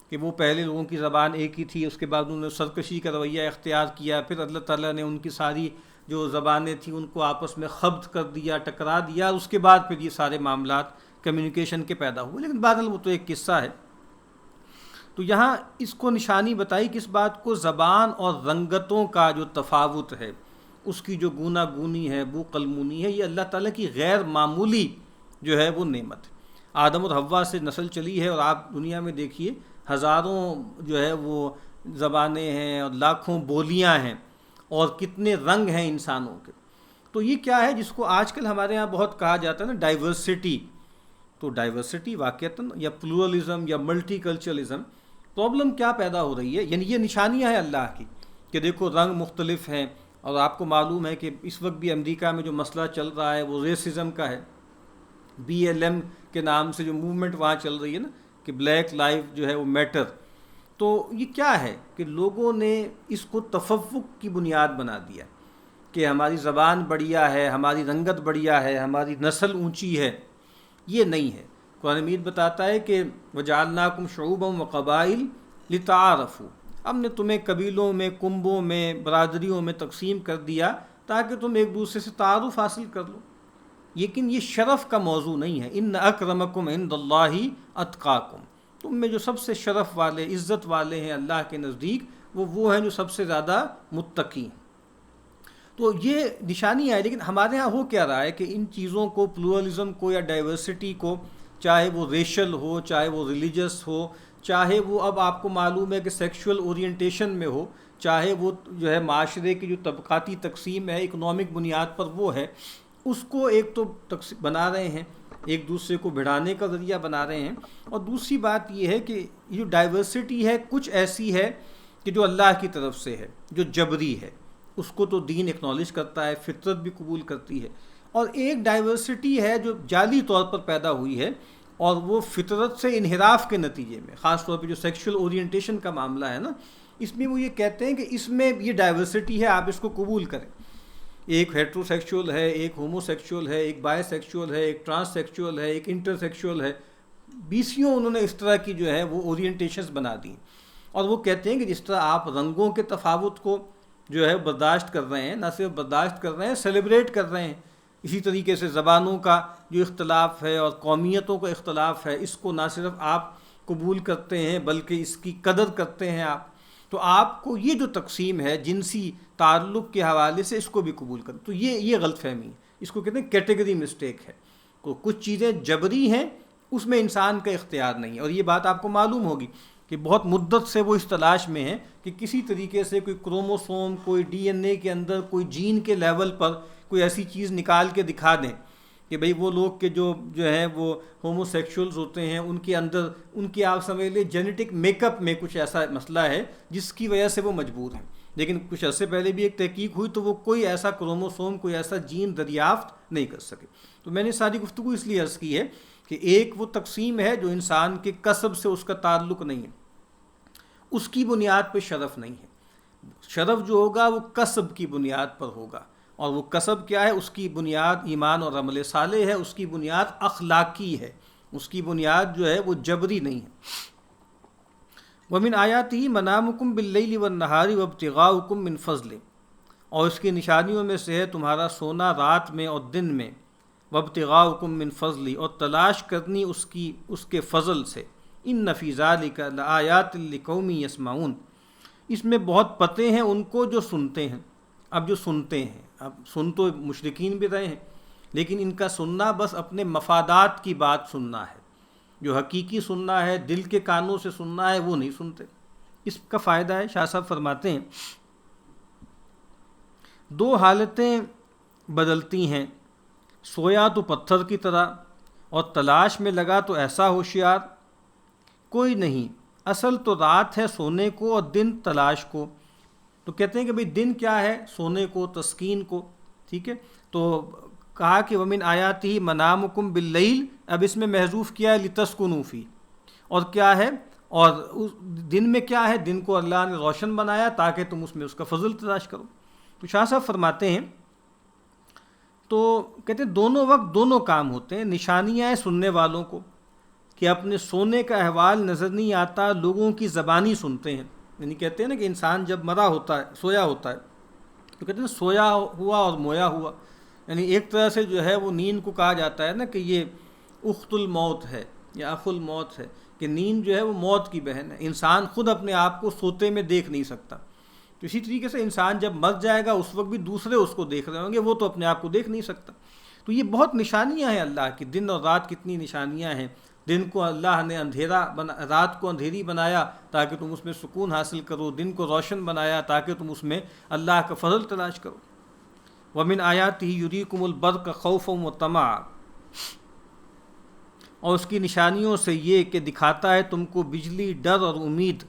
کہ وہ پہلے لوگوں کی زبان ایک ہی تھی، اس کے بعد انہوں نے سرکشی کا رویہ اختیار کیا، پھر اللہ تعالیٰ نے ان کی ساری جو زبانیں تھیں ان کو آپس میں خبط کر دیا، ٹکرا دیا، اس کے بعد پھر یہ سارے معاملات کمیونیکیشن کے پیدا ہوئے۔ لیکن بہرحال وہ تو ایک قصہ ہے۔ تو یہاں اس کو نشانی بتائی کس بات کو، زبان اور رنگتوں کا جو تفاوت ہے، اس کی جو گونا گونی ہے، بو قلمونی ہے، یہ اللہ تعالیٰ کی غیر معمولی جو ہے وہ نعمت ہے۔ آدم اور حوا سے نسل چلی ہے، اور آپ دنیا میں دیکھیے ہزاروں جو ہے وہ زبانیں ہیں اور لاکھوں بولیاں ہیں، اور کتنے رنگ ہیں انسانوں کے۔ تو یہ کیا ہے جس کو آج کل ہمارے ہاں بہت کہا جاتا ہے نا، ڈائیورسٹی۔ تو ڈائیورسٹی واقعتاً یا پلورلزم یا ملٹی کلچرلزم، پرابلم کیا پیدا ہو رہی ہے؟ یعنی یہ نشانیاں ہیں اللہ کی کہ دیکھو رنگ مختلف ہیں، اور آپ کو معلوم ہے کہ اس وقت بھی امریکہ میں جو مسئلہ چل رہا ہے وہ ریسزم کا ہے، BLM کے نام سے جو موومنٹ وہاں چل رہی ہے نا، کہ بلیک لائف جو ہے وہ میٹر۔ تو یہ کیا ہے کہ لوگوں نے اس کو تفوق کی بنیاد بنا دیا کہ ہماری زبان بڑھیا ہے، ہماری رنگت بڑھیا ہے، ہماری نسل اونچی ہے۔ یہ نہیں ہے۔ قرآن مجید بتاتا ہے کہ وَجَعَلْنَاكُمْ شُعُوبًا وَقَبَائِلَ لِتَعَارَفُوا، ہم نے تمہیں قبیلوں میں، کنبوں میں، برادریوں میں تقسیم کر دیا تاکہ تم ایک دوسرے سے تعارف حاصل کر لو۔ لیکن یہ شرف کا موضوع نہیں ہے۔ ان اکرمکم عند اللہ اتقاکم، تم میں جو سب سے شرف والے، عزت والے ہیں اللہ کے نزدیک، وہ ہیں جو سب سے زیادہ متقی ہیں۔ تو یہ نشانی ہے۔ لیکن ہمارے ہاں ہو کیا رہا ہے کہ ان چیزوں کو، پلورلزم کو یا ڈائیورسٹی کو، چاہے وہ ریشل ہو، چاہے وہ ریلیجس ہو، چاہے وہ اب آپ کو معلوم ہے کہ سیکشول اورینٹیشن میں ہو، چاہے وہ جو ہے معاشرے کی جو طبقاتی تقسیم ہے اکنامک بنیاد پر وہ ہے، اس کو ایک تو بنا رہے ہیں، ایک دوسرے کو بھڑانے کا ذریعہ بنا رہے ہیں۔ اور دوسری بات یہ ہے کہ یہ جو ڈائیورسٹی ہے کچھ ایسی ہے کہ جو اللہ کی طرف سے ہے، جو جبری ہے، اس کو تو دین اکنالج کرتا ہے، فطرت بھی قبول کرتی ہے۔ اور ایک ڈائیورسٹی ہے جو جعلی طور پر پیدا ہوئی ہے، اور وہ فطرت سے انحراف کے نتیجے میں، خاص طور پہ جو سیکشول اورینٹیشن کا معاملہ ہے نا، اس میں وہ یہ کہتے ہیں کہ اس میں یہ ڈائیورسٹی ہے، آپ اس کو قبول کریں۔ ایک ہیٹرو سیکشول ہے، ایک ہومو سیکشول ہے، ایک بائی سیکشول ہے، ایک ٹرانس سیکشول ہے، ایک انٹر سیکشول ہے، 20 انہوں نے اس طرح کی جو ہے وہ اورینٹیشنز بنا دی۔ اور وہ کہتے ہیں کہ جس طرح آپ رنگوں کے تفاوت کو جو ہے برداشت کر رہے ہیں، نہ صرف برداشت کر رہے ہیں، سیلیبریٹ کر رہے ہیں، اسی طریقے سے زبانوں کا جو اختلاف ہے اور قومیتوں کا اختلاف ہے، اس کو نہ صرف آپ قبول کرتے ہیں بلکہ اس کی قدر کرتے ہیں آپ۔ تو آپ کو یہ جو تقسیم ہے جنسی تعلق کے حوالے سے، اس کو بھی قبول کریں۔ تو یہ غلط فہمی ہے، اس کو کہتے ہیں کیٹیگری مسٹیک ہے۔ کچھ چیزیں جبری ہیں، اس میں انسان کا اختیار نہیں ہے۔ اور یہ بات آپ کو معلوم ہوگی کہ بہت مدت سے وہ اس تلاش میں ہیں کہ کسی طریقے سے کوئی کروموسوم، کوئی DNA کے اندر، کوئی جین کے لیول پر کوئی ایسی چیز نکال کے دکھا دیں کہ بھئی وہ لوگ کے جو ہیں وہ ہومو سیکشولز ہوتے ہیں، ان کے اندر ان کی آپ سمجھ لیں جینیٹک میک اپ میں کچھ ایسا مسئلہ ہے جس کی وجہ سے وہ مجبور ہیں۔ لیکن کچھ عرصے پہلے بھی ایک تحقیق ہوئی تو وہ کوئی ایسا کروموسوم، کوئی ایسا جین دریافت نہیں کر سکے۔ تو میں نے ساری گفتگو اس لیے عرض کی ہے کہ ایک وہ تقسیم ہے جو انسان کے کسب سے اس کا تعلق نہیں ہے، اس کی بنیاد پہ شرف نہیں ہے۔ شرف جو ہوگا وہ کسب کی بنیاد پر ہوگا، اور وہ کسب کیا ہے؟ اس کی بنیاد ایمان اور عمل صالح ہے، اس کی بنیاد اخلاقی ہے، اس کی بنیاد جو ہے وہ جبری نہیں ہے۔ وَمِنْ آیَاتِهِ مَنَامُكُمْ بِاللَّيْلِ وَالنَّهَارِ وَابْتِغَاؤُكُمْ مِنْ فَضْلِهِ، اور اس کی نشانیوں میں سے ہے تمہارا سونا رات میں اور دن میں، وَابْتِغَاؤُكُمْ مِنْ فَضْلِهِ، اور تلاش کرنی اس کے فضل سے۔ إِنَّ فِي ذَلِكَ لَآيَاتٍ لِقَوْمٍ يَسْمَعُونَ، اس میں بہت پتے ہیں ان کو جو سنتے ہیں۔ اب جو سنتے ہیں، اب سن تو مشرکین بھی رہے ہیں، لیکن ان کا سننا بس اپنے مفادات کی بات سننا ہے، جو حقیقی سننا ہے، دل کے کانوں سے سننا ہے، وہ نہیں سنتے۔ اس کا فائدہ ہے، شاہ صاحب فرماتے ہیں 2 حالتیں بدلتی ہیں، سویا تو پتھر کی طرح، اور تلاش میں لگا تو ایسا ہوشیار کوئی نہیں، اصل تو رات ہے سونے کو اور دن تلاش کو. تو کہتے ہیں کہ بھئی دن کیا ہے؟ سونے کو، تسکین کو. ٹھیک ہے، تو کہا کہ ومن آیاتہ منامکم باللیل، اب اس میں محذوف کیا ہے لتسکنوا فی. اور کیا ہے؟ اور دن میں کیا ہے؟ دن کو اللہ نے روشن بنایا تاکہ تم اس میں اس کا فضل تلاش کرو. تو شاہ صاحب فرماتے ہیں، تو کہتے ہیں دونوں وقت دونوں کام ہوتے ہیں. نشانیاں ہیں سننے والوں کو کہ اپنے سونے کا احوال نظر نہیں آتا، لوگوں کی زبانی سنتے ہیں. یعنی کہتے ہیں نا کہ انسان جب مرا ہوتا ہے، سویا ہوتا ہے، تو کہتے ہیں سویا ہوا اور مویا ہوا. یعنی ایک طرح سے جو ہے وہ نیند کو کہا جاتا ہے نا کہ یہ اخت الموت ہے یا اخ الموت ہے، کہ نیند جو ہے وہ موت کی بہن ہے. انسان خود اپنے آپ کو سوتے میں دیکھ نہیں سکتا. تو اسی طریقے سے انسان جب مر جائے گا اس وقت بھی دوسرے اس کو دیکھ رہے ہوں گے، وہ تو اپنے آپ کو دیکھ نہیں سکتا. تو یہ بہت نشانیاں ہیں اللہ کی. دن اور رات کتنی نشانیاں ہیں. دن کو اللہ نے رات کو اندھیری بنایا تاکہ تم اس میں سکون حاصل کرو، دن کو روشن بنایا تاکہ تم اس میں اللہ کا فضل تلاش کرو. ومن آیاتہ یریکم البرق خوفا وطمعا، اور اس کی نشانیوں سے یہ کہ دکھاتا ہے تم کو بجلی، ڈر اور امید.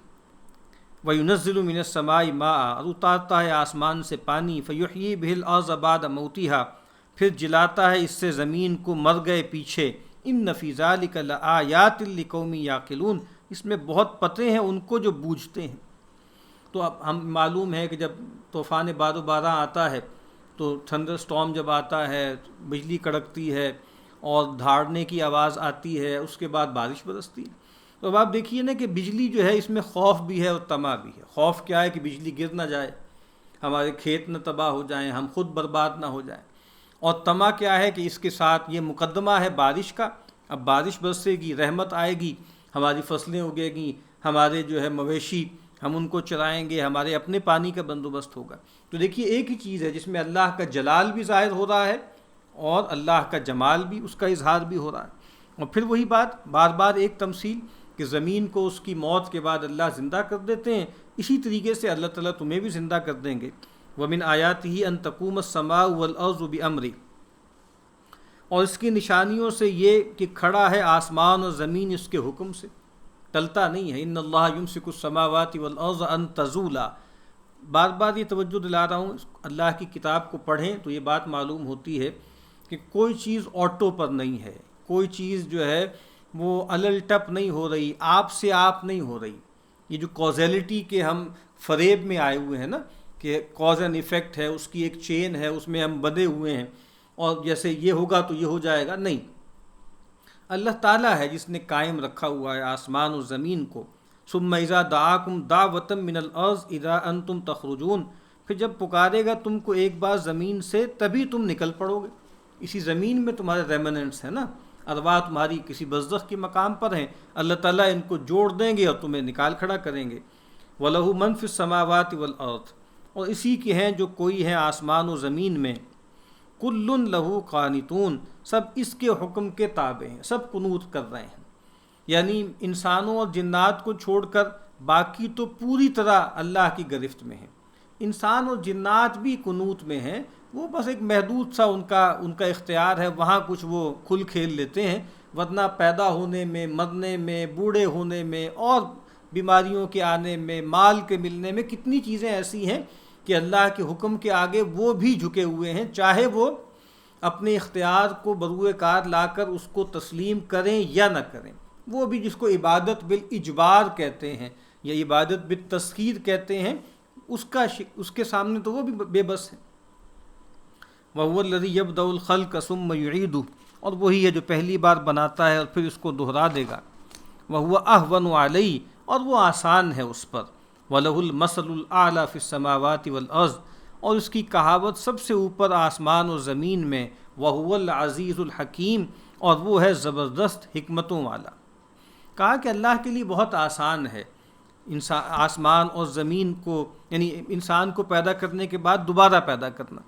وَيُنَزِّلُ مِنَ السَّمَاءِ مَاءً، اور اتارتا ہے آسمان سے پانی. فَيُحْيِي بِهِ الْأَرْضَ بَعْدَ مَوْتِهَا، پھر جلاتا ہے اس سے زمین کو مر گئے پیچھے. إِنَّ فِي ذَلِكَ لَآيَاتٍ لِقَوْمٍ يَعْقِلُونَ، اس میں بہت پتے ہیں ان کو جو بوجھتے ہیں. تو اب ہم معلوم ہے کہ جب طوفان باد و باران آتا ہے تو تھنڈر سٹارم جب آتا ہے، بجلی کڑکتی ہے اور دھاڑنے کی آواز آتی ہے، اس کے بعد بارش برستی ہے. تو اب آپ دیکھیے نا کہ بجلی جو ہے اس میں خوف بھی ہے اور طمع بھی ہے. خوف کیا ہے کہ بجلی گر نہ جائے، ہمارے کھیت نہ تباہ ہو جائیں، ہم خود برباد نہ ہو جائیں. اور طمع کیا ہے کہ اس کے ساتھ یہ مقدمہ ہے بارش کا. اب بارش برسے گی، رحمت آئے گی، ہماری فصلیں اگے گی، ہمارے جو ہے مویشی ہم ان کو چرائیں گے، ہمارے اپنے پانی کا بندوبست ہوگا. تو دیکھیے ایک ہی چیز ہے جس میں اللہ کا جلال بھی ظاہر ہو رہا ہے اور اللہ کا جمال بھی، اس کا اظہار بھی ہو رہا ہے. اور پھر وہی بات، بار بار ایک تمثیل کہ زمین کو اس کی موت کے بعد اللہ زندہ کر دیتے ہیں، اسی طریقے سے اللہ تعالیٰ تمہیں بھی زندہ کر دیں گے. وَمِنْ آيَاتِهِ أَن تَقُومَ السَّمَاءُ وَالْأَرْضُ بِأَمْرِهِ، اور اس کی نشانیوں سے یہ کہ کھڑا ہے آسمان اور زمین اس کے حکم سے، ٹلتا نہیں ہے. إِنَّ اللَّهَ يُمْسِكُ السَّمَاوَاتِ وَالْأَرْضَ أَن تَزُولَا. بار بار یہ توجہ دلا رہا ہوں، اللہ کی کتاب کو پڑھیں تو یہ بات معلوم ہوتی ہے کہ کوئی چیز آٹو پر نہیں ہے، کوئی چیز جو ہے وہ الل ٹپ نہیں ہو رہی، آپ سے آپ نہیں ہو رہی. یہ جو کوزیلٹی کے ہم فریب میں آئے ہوئے ہیں نا کہ کاز اینڈ ایفیکٹ ہے، اس کی ایک چین ہے، اس میں ہم بندھے ہوئے ہیں اور جیسے یہ ہوگا تو یہ ہو جائے گا، نہیں. اللہ تعالیٰ ہے جس نے قائم رکھا ہوا ہے آسمان و زمین کو. ثم اذا دعاکم دعوة من الارض اذا انتم تخرجون، پھر جب پکارے گا تم کو ایک بار زمین سے تبھی تم نکل پڑو گے. اسی زمین میں تمہارے ریمننٹس ہیں نا، ارواح تمہاری کسی برزخ کے مقام پر ہیں، اللہ تعالیٰ ان کو جوڑ دیں گے اور تمہیں نکال کھڑا کریں گے. وَلَهُ مَنْ فِي السَّمَاوَاتِ وَالْأَرْضِ، اور اسی کے ہیں جو کوئی ہیں آسمان و زمین میں. كُلٌّ لَهُ قَانِتُونَ، سب اس کے حکم کے تابع ہیں، سب قنوت کر رہے ہیں. یعنی انسانوں اور جنات کو چھوڑ کر باقی تو پوری طرح اللہ کی گرفت میں ہیں. انسان اور جنات بھی قنوت میں ہیں، وہ بس ایک محدود سا ان کا اختیار ہے، وہاں کچھ وہ کھل کھیل لیتے ہیں، ورنہ پیدا ہونے میں، مرنے میں، بوڑھے ہونے میں اور بیماریوں کے آنے میں، مال کے ملنے میں کتنی چیزیں ایسی ہیں کہ اللہ کے حکم کے آگے وہ بھی جھکے ہوئے ہیں، چاہے وہ اپنے اختیار کو بروئے کار لا کر اس کو تسلیم کریں یا نہ کریں. وہ بھی جس کو عبادت بالاجبار کہتے ہیں یا عبادت بالتسخیر کہتے ہیں، اس کے سامنے تو وہ بھی بے بس ہیں. وَهُوَ الَّذِي يَبْدَأُ الْخَلْقَ ثُمَّ يُعِيدُهُ، اور وہی ہے جو پہلی بار بناتا ہے اور پھر اس کو دہرا دے گا. وَهُوَ أَهْوَنُ عَلَيْهِ، اور وہ آسان ہے اس پر. وَلَهُ الْمَثَلُ الْأَعْلَى فِي السَّمَاوَاتِ وَالْأَرْضِ، اور اس کی کہاوت سب سے اوپر آسمان و زمین میں. وَهُوَ الْعَزِيزُ الْحَكِيمُ، اور وہ ہے زبردست حکمتوں والا. کہا کہ اللہ کے لیے بہت آسان ہے آسمان اور زمین کو، یعنی انسان کو پیدا کرنے کے بعد دوبارہ پیدا کرنا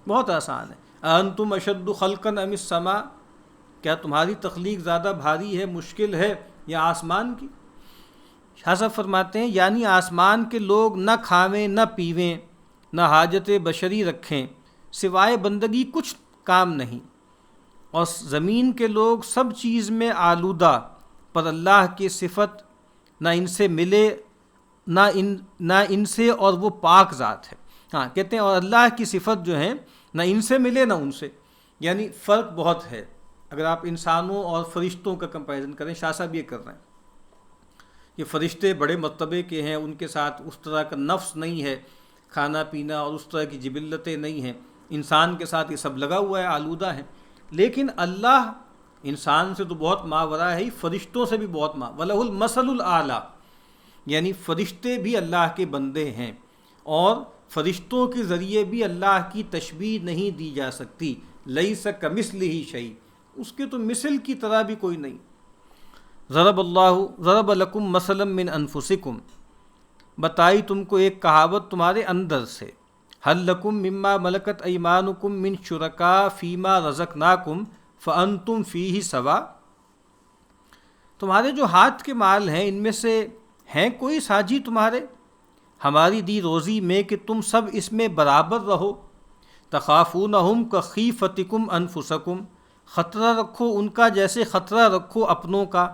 بہت آسان ہے. انتم اشد خلقا ام السماء، کیا تمہاری تخلیق زیادہ بھاری ہے، مشکل ہے یا آسمان کی؟ شاہ صاحب فرماتے ہیں یعنی آسمان کے لوگ نہ کھاویں نہ پیویں نہ حاجت بشری رکھیں، سوائے بندگی کچھ کام نہیں. اور زمین کے لوگ سب چیز میں آلودہ، پر اللہ کی صفت نہ ان سے ملے نہ ان سے، اور وہ پاک ذات ہے۔ ہاں کہتے ہیں اور اللہ کی صفت جو ہے نہ ان سے ملے نہ ان سے، یعنی فرق بہت ہے۔ اگر آپ انسانوں اور فرشتوں کا کمپیریزن کریں، شاہ صاحب یہ کر رہے ہیں کہ فرشتے بڑے مرتبے کے ہیں، ان کے ساتھ اس طرح کا نفس نہیں ہے، کھانا پینا اور اس طرح کی جبلتیں نہیں ہیں، انسان کے ساتھ یہ سب لگا ہوا ہے، آلودہ ہے۔ لیکن اللہ انسان سے تو بہت ماوراء ہے ہی، فرشتوں سے بھی بہت وَلَهُ الْمَثَلُ الْأَعْلَىٰ، یعنی فرشتے بھی اللہ کے بندے ہیں، اور فرشتوں کے ذریعے بھی اللہ کی تشبیہ نہیں دی جا سکتی۔ لَيْسَ كَمِثْلِهِ شَيْءٌ، اس کے تو مثل کی طرح بھی کوئی نہیں۔ ضرب لکم مثلا من انفسکم، بتائی تم کو ایک کہاوت تمہارے اندر سے۔ حل لکم مما ملکت ایمانکم من شرکاء فیما رزقناکم فانتم فیہ سواء، تمہارے جو ہاتھ کے مال ہیں ان میں سے ہیں کوئی ساجی تمہارے ہماری دی روزی میں کہ تم سب اس میں برابر رہو۔ تخافونہم کخیفتکم انفسکم، خطرہ رکھو ان کا جیسے خطرہ رکھو اپنوں کا۔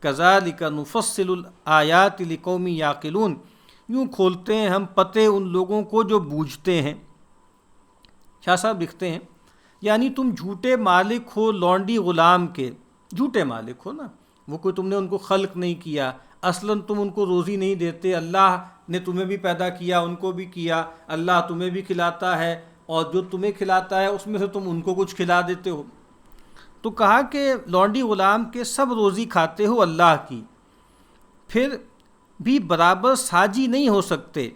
کذالک نفصل الآیات لقوم یعقلون، یوں کھولتے ہیں ہم پتے ان لوگوں کو جو بوجھتے ہیں۔ شاہ صاحب لکھتے ہیں یعنی تم جھوٹے مالک ہو لونڈی غلام کے، جھوٹے مالک ہو نا، وہ کوئی تم نے ان کو خلق نہیں کیا، اصلاً تم ان کو روزی نہیں دیتے، اللہ نے تمہیں بھی پیدا کیا ان کو بھی کیا، اللہ تمہیں بھی کھلاتا ہے، اور جو تمہیں کھلاتا ہے اس میں سے تم ان کو کچھ کھلا دیتے ہو۔ تو کہا کہ لونڈی غلام کے سب روزی کھاتے ہو اللہ کی، پھر بھی برابر ساجی نہیں ہو سکتے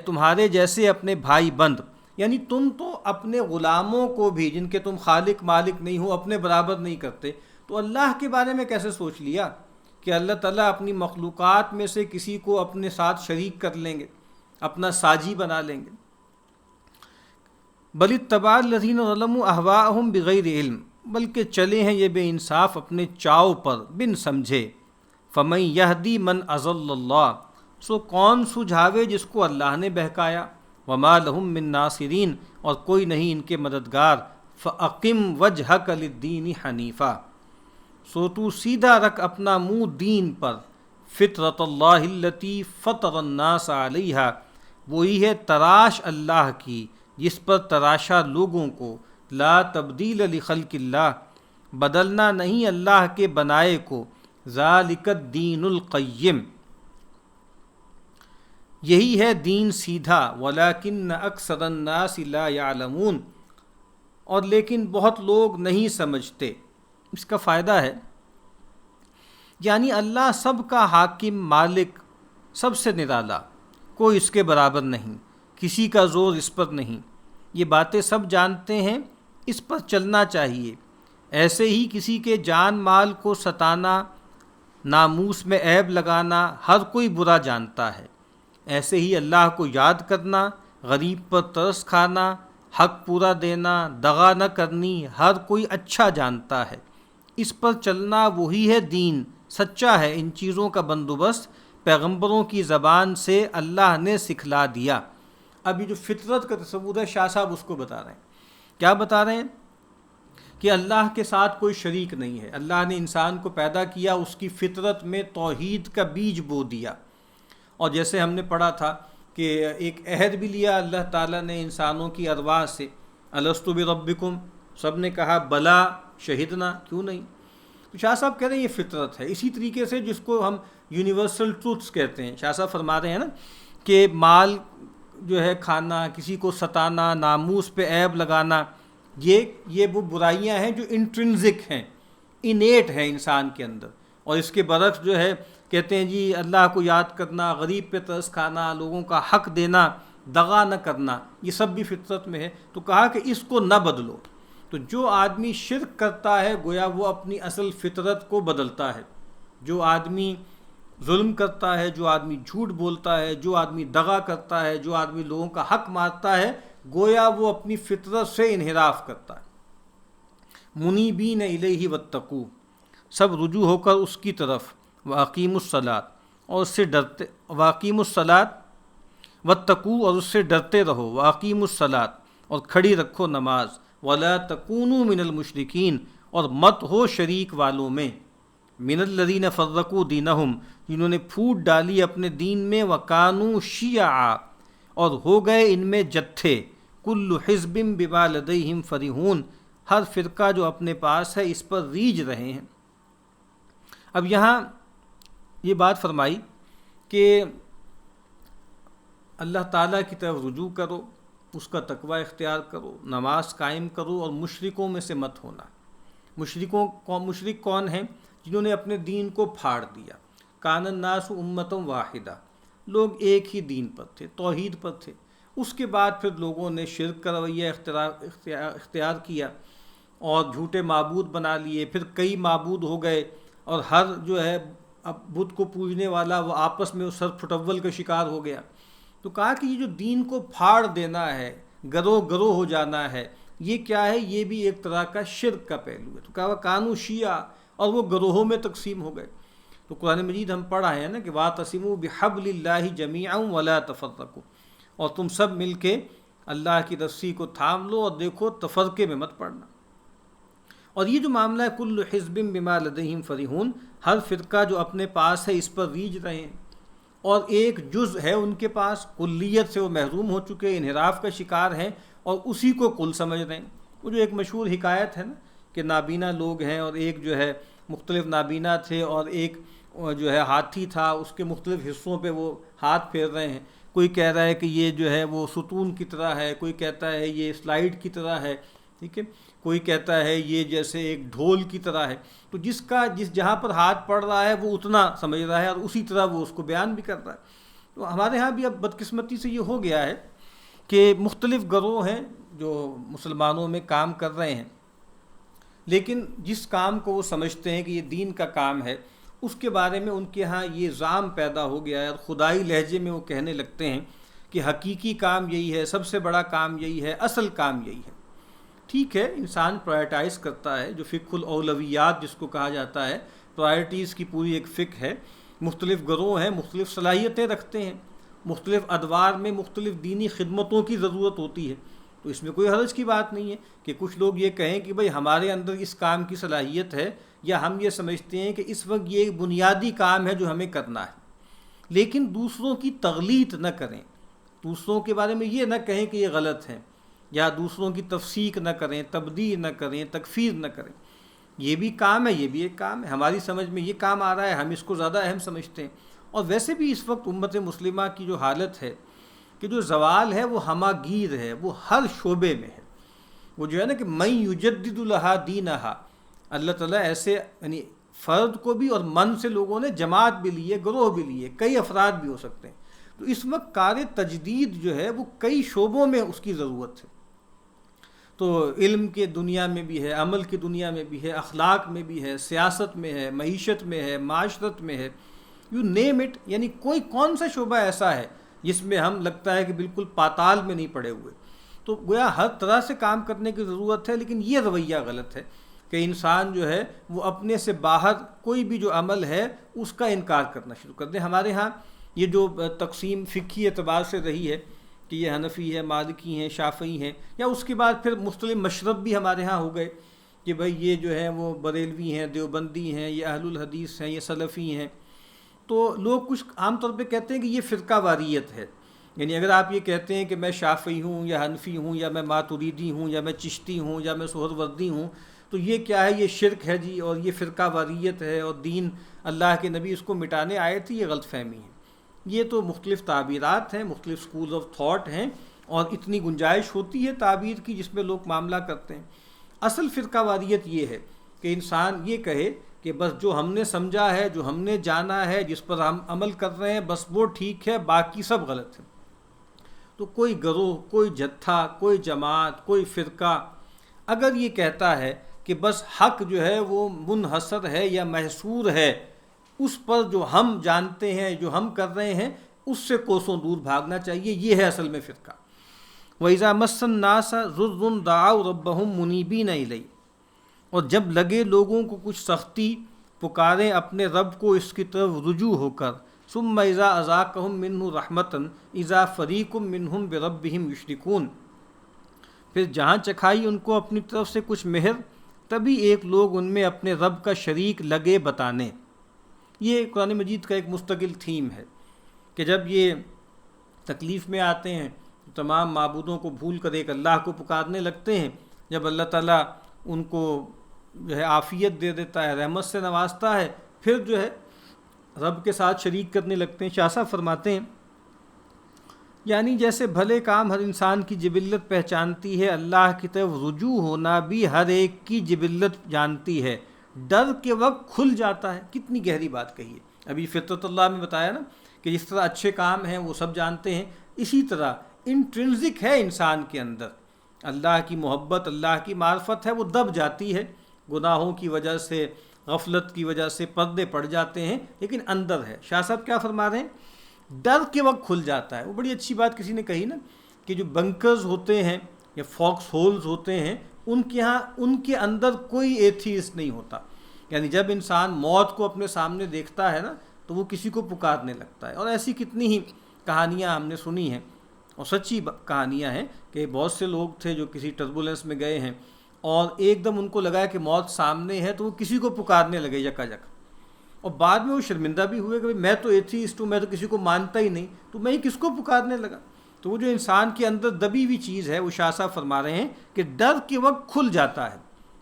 تمہارے جیسے اپنے بھائی بند، یعنی تم تو اپنے غلاموں کو بھی جن کے تم خالق مالک نہیں ہو اپنے برابر نہیں کرتے، تو اللہ کے بارے میں کیسے سوچ لیا کہ اللہ تعالیٰ اپنی مخلوقات میں سے کسی کو اپنے ساتھ شریک کر لیں گے، اپنا ساجی بنا لیں گے۔ بل اتبع الذین ظلموا اہواءہم بغیر علم، بلکہ چلے ہیں یہ بے انصاف اپنے چاؤ پر بن سمجھے۔ فمن یہدی من اضل اللہ، سو کون سجھاوے جس کو اللہ نے بہکایا۔ وما لہم من ناصرین، اور کوئی نہیں ان کے مددگار۔ فاقم وجہک للدین حنیفا، سو تو سیدھا رکھ اپنا منہ دین پر۔ فطرت اللہ التی فطر الناس علیہا، وہی ہے تراش اللہ کی جس پر تراشا لوگوں کو۔ لا تبدیل لخلق اللہ، بدلنا نہیں اللہ کے بنائے کو۔ ذالک الدین القیم، یہی ہے دین سیدھا۔ ولیکن اکثر الناس لا یعلمون، اور لیکن بہت لوگ نہیں سمجھتے۔ اس کا فائدہ ہے یعنی اللہ سب کا حاکم مالک، سب سے نرالا، کوئی اس کے برابر نہیں، کسی کا زور اس پر نہیں، یہ باتیں سب جانتے ہیں، اس پر چلنا چاہیے۔ ایسے ہی کسی کے جان مال کو ستانا، ناموس میں عیب لگانا ہر کوئی برا جانتا ہے۔ ایسے ہی اللہ کو یاد کرنا، غریب پر ترس کھانا، حق پورا دینا، دغا نہ کرنی ہر کوئی اچھا جانتا ہے۔ اس پر چلنا وہی ہے دین، سچا ہے۔ ان چیزوں کا بندوبست پیغمبروں کی زبان سے اللہ نے سکھلا دیا۔ اب یہ جو فطرت کا تصور ہے شاہ صاحب اس کو بتا رہے ہیں۔ کیا بتا رہے ہیں؟ کہ اللہ کے ساتھ کوئی شریک نہیں ہے۔ اللہ نے انسان کو پیدا کیا، اس کی فطرت میں توحید کا بیج بو دیا، اور جیسے ہم نے پڑھا تھا کہ ایک عہد بھی لیا اللہ تعالیٰ نے انسانوں کی ارواح سے، الست بربکم، سب نے کہا بلا شہدنا، کیوں نہیں۔ تو شاہ صاحب کہہ رہے ہیں یہ فطرت ہے۔ اسی طریقے سے جس کو ہم یونیورسل ٹروتھس کہتے ہیں، شاہ صاحب فرما رہے ہیں نا کہ مال جو ہے کھانا، کسی کو ستانا، ناموس پہ عیب لگانا، یہ وہ برائیاں ہیں جو انٹرنزک ہیں، انیٹ ہیں انسان کے اندر۔ اور اس کے برعکس جو ہے کہتے ہیں جی اللہ کو یاد کرنا، غریب پہ ترس کھانا، لوگوں کا حق دینا، دغا نہ کرنا، یہ سب بھی فطرت میں ہے۔ تو کہا کہ اس کو نہ بدلو۔ تو جو آدمی شرک کرتا ہے گویا وہ اپنی اصل فطرت کو بدلتا ہے۔ جو آدمی ظلم کرتا ہے، جو آدمی جھوٹ بولتا ہے، جو آدمی دغا کرتا ہے، جو آدمی لوگوں کا حق مارتا ہے، گویا وہ اپنی فطرت سے انحراف کرتا ہے۔ منیبین الیہ واتقوا، سب رجوع ہو کر اس کی طرف، واقیموا الصلاۃ، اور اس سے ڈرتے، واقیموا الصلاۃ واتقوا، اور اس سے ڈرتے رہو، واقیموا الصلاۃ، اور کھڑی رکھو نماز، ولا تکونوا من المشرکین، اور مت ہو شریک والوں میں، من الذین فرقوا دینہم، جنہوں نے پھوٹ ڈالی اپنے دین میں، وکانوا شیعا، اور ہو گئے ان میں جتھے، کل حزب بما لدیہم فرحون، ہر فرقہ جو اپنے پاس ہے اس پر ریجھ رہے ہیں۔ اب یہاں یہ بات فرمائی کہ اللہ تعالیٰ کی طرف رجوع کرو، اس کا تقوی اختیار کرو، نماز قائم کرو، اور مشرکوں میں سے مت ہونا۔ مشرک کون ہیں؟ جنہوں نے اپنے دین کو پھاڑ دیا۔ کان الناس امۃ واحدہ، لوگ ایک ہی دین پر تھے، توحید پر تھے۔ اس کے بعد پھر لوگوں نے شرک کا رویہ اختیار کیا اور جھوٹے معبود بنا لیے، پھر کئی معبود ہو گئے، اور ہر جو ہے اب بت کو پوجنے والا وہ آپس میں اس سر پھٹول کا شکار ہو گیا۔ تو کہا کہ یہ جو دین کو پھاڑ دینا ہے، گروہ گروہ ہو جانا ہے، یہ کیا ہے؟ یہ بھی ایک طرح کا شرک کا پہلو ہے۔ تو کہا کانوا شیعہ، اور وہ گروہوں میں تقسیم ہو گئے۔ تو قرآن مجید ہم پڑھا ہے نا کہ واعتصموا بحبل اللہ جمیعا ولا تفرقوا، اور تم سب مل کے اللہ کی رسی کو تھام لو اور دیکھو تفرقے میں مت پڑنا۔ اور یہ جو معاملہ ہے کل حزب بما لدیہم فرحون، ہر فرقہ جو اپنے پاس ہے اس پر ریجھ رہے ہیں، اور ایک جز ہے ان کے پاس، کلیت سے وہ محروم ہو چکے، انحراف کا شکار ہیں، اور اسی کو کل سمجھ رہے ہیں۔ وہ جو ایک مشہور حکایت ہے نا کہ نابینا لوگ ہیں، اور ایک جو ہے مختلف نابینا تھے، اور ایک جو ہے ہاتھی تھا، اس کے مختلف حصوں پہ وہ ہاتھ پھیر رہے ہیں۔ کوئی کہہ رہا ہے کہ یہ جو ہے وہ ستون کی طرح ہے، کوئی کہتا ہے یہ سلائیڈ کی طرح ہے، ٹھیک ہے، کوئی کہتا ہے یہ جیسے ایک ڈھول کی طرح ہے۔ تو جس جہاں پر ہاتھ پڑ رہا ہے وہ اتنا سمجھ رہا ہے، اور اسی طرح وہ اس کو بیان بھی کرتا ہے۔ تو ہمارے ہاں بھی اب بدقسمتی سے یہ ہو گیا ہے کہ مختلف گروہ ہیں جو مسلمانوں میں کام کر رہے ہیں، لیکن جس کام کو وہ سمجھتے ہیں کہ یہ دین کا کام ہے، اس کے بارے میں ان کے ہاں یہ زعم پیدا ہو گیا ہے، اور خدائی لہجے میں وہ کہنے لگتے ہیں کہ حقیقی کام یہی ہے، سب سے بڑا کام یہی ہے، اصل کام یہی ہے۔ ٹھیک ہے، انسان پرائرٹائز کرتا ہے، جو فقہ الاولویات جس کو کہا جاتا ہے، پرائرٹیز کی پوری ایک فقہ ہے۔ مختلف گروہ ہیں، مختلف صلاحیتیں رکھتے ہیں، مختلف ادوار میں مختلف دینی خدمتوں کی ضرورت ہوتی ہے، تو اس میں کوئی حرج کی بات نہیں ہے کہ کچھ لوگ یہ کہیں کہ بھئی ہمارے اندر اس کام کی صلاحیت ہے، یا ہم یہ سمجھتے ہیں کہ اس وقت یہ ایک بنیادی کام ہے جو ہمیں کرنا ہے، لیکن دوسروں کی تغلیط نہ کریں، دوسروں کے بارے میں یہ نہ کہیں کہ یہ غلط ہے، یا دوسروں کی تفسیق نہ کریں، تبدیع نہ کریں، تکفیر نہ کریں۔ یہ بھی کام ہے، یہ بھی ایک کام ہے، ہماری سمجھ میں یہ کام آ رہا ہے، ہم اس کو زیادہ اہم سمجھتے ہیں۔ اور ویسے بھی اس وقت امت مسلمہ کی جو حالت ہے کہ جو زوال ہے وہ ہماگیر ہے، وہ ہر شعبے میں ہے۔ وہ جو ہے نا کہ من یجدد لہا دینہا، اللہ تعالیٰ ایسے یعنی فرد کو بھی اور من سے لوگوں نے جماعت بھی لی ہے، گروہ بھی لیے، کئی افراد بھی ہو سکتے ہیں۔ تو اس وقت کار تجدید جو ہے وہ کئی شعبوں میں اس کی ضرورت ہے۔ تو علم کے دنیا میں بھی ہے، عمل کی دنیا میں بھی ہے، اخلاق میں بھی ہے، سیاست میں ہے، معیشت میں ہے، معاشرت میں ہے، یو نیم اٹ، یعنی کوئی کون سا شعبہ ایسا ہے جس میں ہم لگتا ہے کہ بالکل پاتال میں نہیں پڑے ہوئے۔ تو گویا ہر طرح سے کام کرنے کی ضرورت ہے، لیکن یہ رویہ غلط ہے کہ انسان جو ہے وہ اپنے سے باہر کوئی بھی جو عمل ہے اس کا انکار کرنا شروع کر دے۔ ہمارے ہاں یہ جو تقسیم فقہی اعتبار سے رہی ہے کہ یہ حنفی ہے، مالکی ہیں، شافعی ہیں، یا اس کے بعد پھر مختلف مشرب بھی ہمارے ہاں ہو گئے کہ بھئی یہ جو ہے وہ بریلوی ہیں، دیوبندی ہیں، یہ اہل الحدیث ہیں، یہ سلفی ہیں۔ تو لوگ کچھ عام طور پہ کہتے ہیں کہ یہ فرقہ واریت ہے، یعنی اگر آپ یہ کہتے ہیں کہ میں شافعی ہوں یا حنفی ہوں یا میں ماتریدی ہوں یا میں چشتی ہوں یا میں سہروردی ہوں، تو یہ کیا ہے؟ یہ شرک ہے جی، اور یہ فرقہ واریت ہے، اور دین اللہ کے نبی اس کو مٹانے آئے تھے، یہ غلط فہمی ہے۔ یہ تو مختلف تعبیرات ہیں، مختلف سکول آف تھاٹ ہیں، اور اتنی گنجائش ہوتی ہے تعبیر کی جس میں لوگ معاملہ کرتے ہیں۔ اصل فرقہ واریت یہ ہے کہ انسان یہ کہے کہ بس جو ہم نے سمجھا ہے، جو ہم نے جانا ہے، جس پر ہم عمل کر رہے ہیں، بس وہ ٹھیک ہے، باقی سب غلط ہے۔ تو کوئی گروہ، کوئی جتھا، کوئی جماعت، کوئی فرقہ اگر یہ کہتا ہے کہ بس حق جو ہے وہ منحصر ہے یا محصور ہے اس پر جو ہم جانتے ہیں، جو ہم کر رہے ہیں، اس سے کوسوں دور بھاگنا چاہیے، یہ ہے اصل میں فرقہ۔ وَإِذَا مَسَّ النَّاسَ ضُرٌّ دَعَوْا رَبَّهُمْ مُنِيبِينَ إِلَيْهِ، اور جب لگے لوگوں کو کچھ سختی، پکاریں اپنے رب کو اس کی طرف رجوع ہو کر۔ ثُمَّ إِذَا أَذَاقَهُم مِّنْهُ رَحْمَةً إِذَا فَرِيقٌ مِّنْهُمْ بِرَبِّهِمْ يُشْرِكُونَ، پھر جہاں چکھائی ان کو اپنی طرف سے کچھ مہر، تبھی ایک لوگ ان میں اپنے رب کا شریک لگے بتانے۔ یہ قرآن مجید کا ایک مستقل تھیم ہے کہ جب یہ تکلیف میں آتے ہیں تمام معبودوں کو بھول کر ایک اللہ کو پکارنے لگتے ہیں، جب اللہ تعالیٰ ان کو جو ہے عافیت دے دیتا ہے، رحمت سے نوازتا ہے، پھر جو ہے رب کے ساتھ شریک کرنے لگتے ہیں۔ شاہ صاحب فرماتے ہیں یعنی جیسے بھلے کام ہر انسان کی جبلت پہچانتی ہے، اللہ کی طرف رجوع ہونا بھی ہر ایک کی جبلت جانتی ہے، ڈر کے وقت کھل جاتا ہے۔ کتنی گہری بات کہی ہے۔ ابھی فطرت اللہ میں بتایا نا کہ جس طرح اچھے کام ہیں وہ سب جانتے ہیں، اسی طرح انٹرنزک ہے انسان کے اندر اللہ کی محبت، اللہ کی معرفت ہے، وہ دب جاتی ہے گناہوں کی وجہ سے، غفلت کی وجہ سے پردے پڑ جاتے ہیں، لیکن اندر ہے۔ شاہ صاحب کیا فرما رہے ہیں؟ ڈر کے وقت کھل جاتا ہے۔ وہ بڑی اچھی بات کسی نے کہی نا کہ جو بنکرز ہوتے ہیں یا فاکس ہولز ہوتے ہیں، ان کے ہاں ان کے اندر کوئی ایتھیسٹ نہیں ہوتا، یعنی جب انسان موت کو اپنے سامنے دیکھتا ہے نا تو وہ کسی کو پکارنے لگتا ہے۔ اور ایسی کتنی ہی کہانیاں ہم نے سنی ہیں، اور سچی کہانیاں ہیں کہ بہت سے لوگ تھے جو کسی ٹربولنس میں گئے ہیں اور ایک دم ان کو لگا کہ موت سامنے ہے تو وہ کسی کو پکارنے لگے یکا یک، اور بعد میں وہ شرمندہ بھی ہوئے کہ میں تو ایتھیسٹ ہوں، میں تو کسی کو مانتا ہی نہیں، تو میں ہی کس کو پکارنے لگا۔ تو وہ جو انسان کے اندر دبی ہوئی چیز ہے، وہ شاہ صاحب فرما رہے ہیں کہ ڈر کے وقت کھل جاتا ہے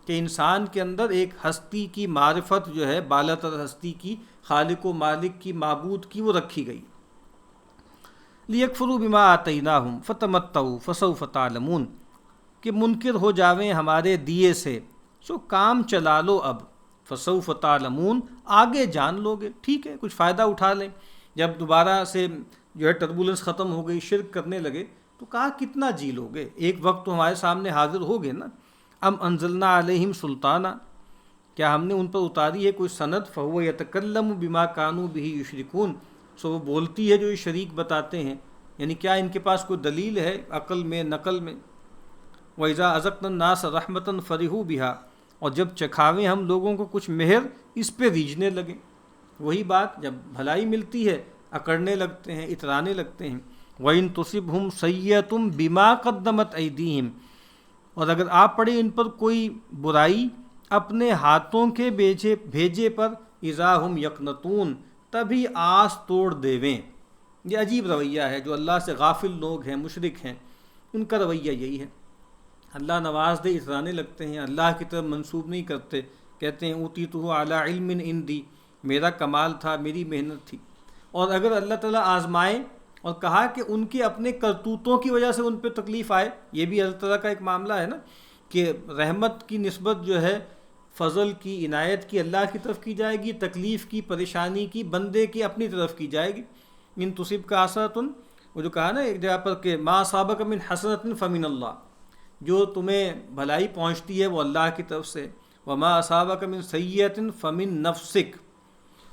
کہ انسان کے اندر ایک ہستی کی معرفت جو ہے، بالا تر ہستی کی، خالق و مالک کی، معبود کی، وہ رکھی گئی۔ لیکفروا بما آتیناہم فتمتعوا فسوف تعلمون، کہ منکر ہو جاویں ہمارے دیے سے، سو کام چلا لو اب، فسوف تعلمون، آگے جان لو گے۔ ٹھیک ہے، کچھ فائدہ اٹھا لیں۔ جب دوبارہ سے جو ہے ٹربولنس ختم ہو گئی، شرک کرنے لگے، تو کہا کتنا جی لو گے، ایک وقت تو ہمارے سامنے حاضر ہو گے نا۔ ام انزلنا علیہم سلطانا، کیا ہم نے ان پر اتاری ہے کوئی سند، فہو یتکلم بما کانوا بہ یشرکون، سو وہ بولتی ہے جو یہ شریک بتاتے ہیں، یعنی کیا ان کے پاس کوئی دلیل ہے عقل میں، نقل میں؟ وَإِذَا أَذَقْنَا النَّاسَ رَحْمَةً فَرِحُوا بِهَا، اور جب چکھاویں ہم لوگوں کو کچھ مہر، اس پہ ریجھنے لگے۔ وہی بات، جب بھلائی ملتی ہے اکڑنے لگتے ہیں، اترانے لگتے ہیں۔ وَإِن تُصِبْهُمْ سَيِّئَةٌ بِمَا قَدَّمَتْ أَيْدِيهِمْ، اور اگر آ پڑے ان پر کوئی برائی اپنے ہاتھوں کے بھیجے پر، اذا ہم یقنطون، تبھی آس توڑ دیویں۔ یہ عجیب رویہ ہے، جو اللہ سے غافل لوگ ہیں، مشرک ہیں، ان کا رویہ یہی ہے۔ اللہ نواز دے اترانے لگتے ہیں، اللہ کی طرف منسوب نہیں کرتے، کہتے ہیں اوتیتہ علی علم عندی، میرا کمال تھا، میری محنت تھی۔ اور اگر اللہ تعالیٰ آزمائے اور کہا کہ ان کے اپنے کرتوتوں کی وجہ سے ان پہ تکلیف آئے، یہ بھی اللہ تعالیٰ کا ایک معاملہ ہے نا کہ رحمت کی نسبت جو ہے، فضل کی، عنایت کی اللہ کی طرف کی جائے گی، تکلیف کی، پریشانی کی بندے کی اپنی طرف کی جائے گی۔ ان تصبک حسنۃ، وہ جو کہا نا ایک جگہ پر کہ ما اصابک من حسنۃ فمن اللہ، جو تمہیں بھلائی پہنچتی ہے وہ اللہ کی طرف سے، وما اصابک من سیئۃ فمن نفسک،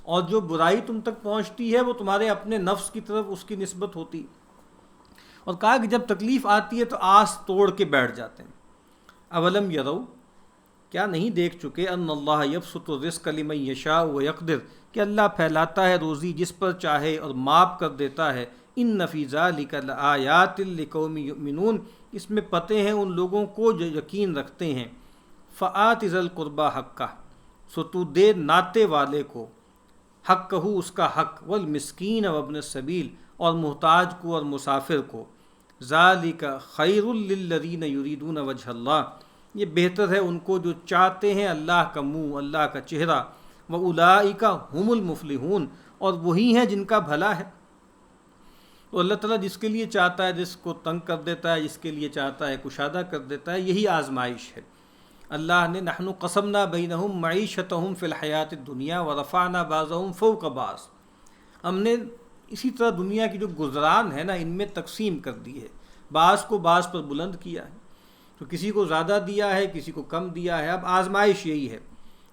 اور جو برائی تم تک پہنچتی ہے وہ تمہارے اپنے نفس کی طرف اس کی نسبت ہوتی۔ اور کہا کہ جب تکلیف آتی ہے تو آس توڑ کے بیٹھ جاتے ہیں۔ اولم یروا، کیا نہیں دیکھ چکے، ان اللہ یبسط الرزق لمن یشاء ویقدر، کہ اللہ پھیلاتا ہے روزی جس پر چاہے اور معاف کر دیتا ہے۔ ان فی ذلک لآیات لقوم یؤمنون، اس میں پتے ہیں ان لوگوں کو جو یقین رکھتے ہیں۔ فآت ذی القربى حقہ، سو تو دے ناطے والے کو حق کہو، اس کا حق، والمسکین وابن السبیل، اور محتاج کو اور مسافر کو۔ ذالک خیر للذین یریدون وجہ اللہ، یہ بہتر ہے ان کو جو چاہتے ہیں اللہ کا منہ، اللہ کا چہرہ۔ وَأُولَٰئِکَ هُمُ الْمُفْلِحُونَ، اور وہی ہیں جن کا بھلا ہے۔ تو اللہ تعالیٰ جس کے لیے چاہتا ہے جس کو تنگ کر دیتا ہے، جس کے لیے چاہتا ہے کشادہ کر دیتا ہے، یہی آزمائش ہے۔ اللہ نے نحن قسمنا بینہم معیشتہم فی الحیات الدنیا ورفعنا بعضہم فوق بعض، ہم نے اسی طرح دنیا کی جو گزران ہے نا، ان میں تقسیم کر دی ہے، بعض کو بعض پر بلند کیا ہے، تو کسی کو زیادہ دیا ہے، کسی کو کم دیا ہے۔ اب آزمائش یہی ہے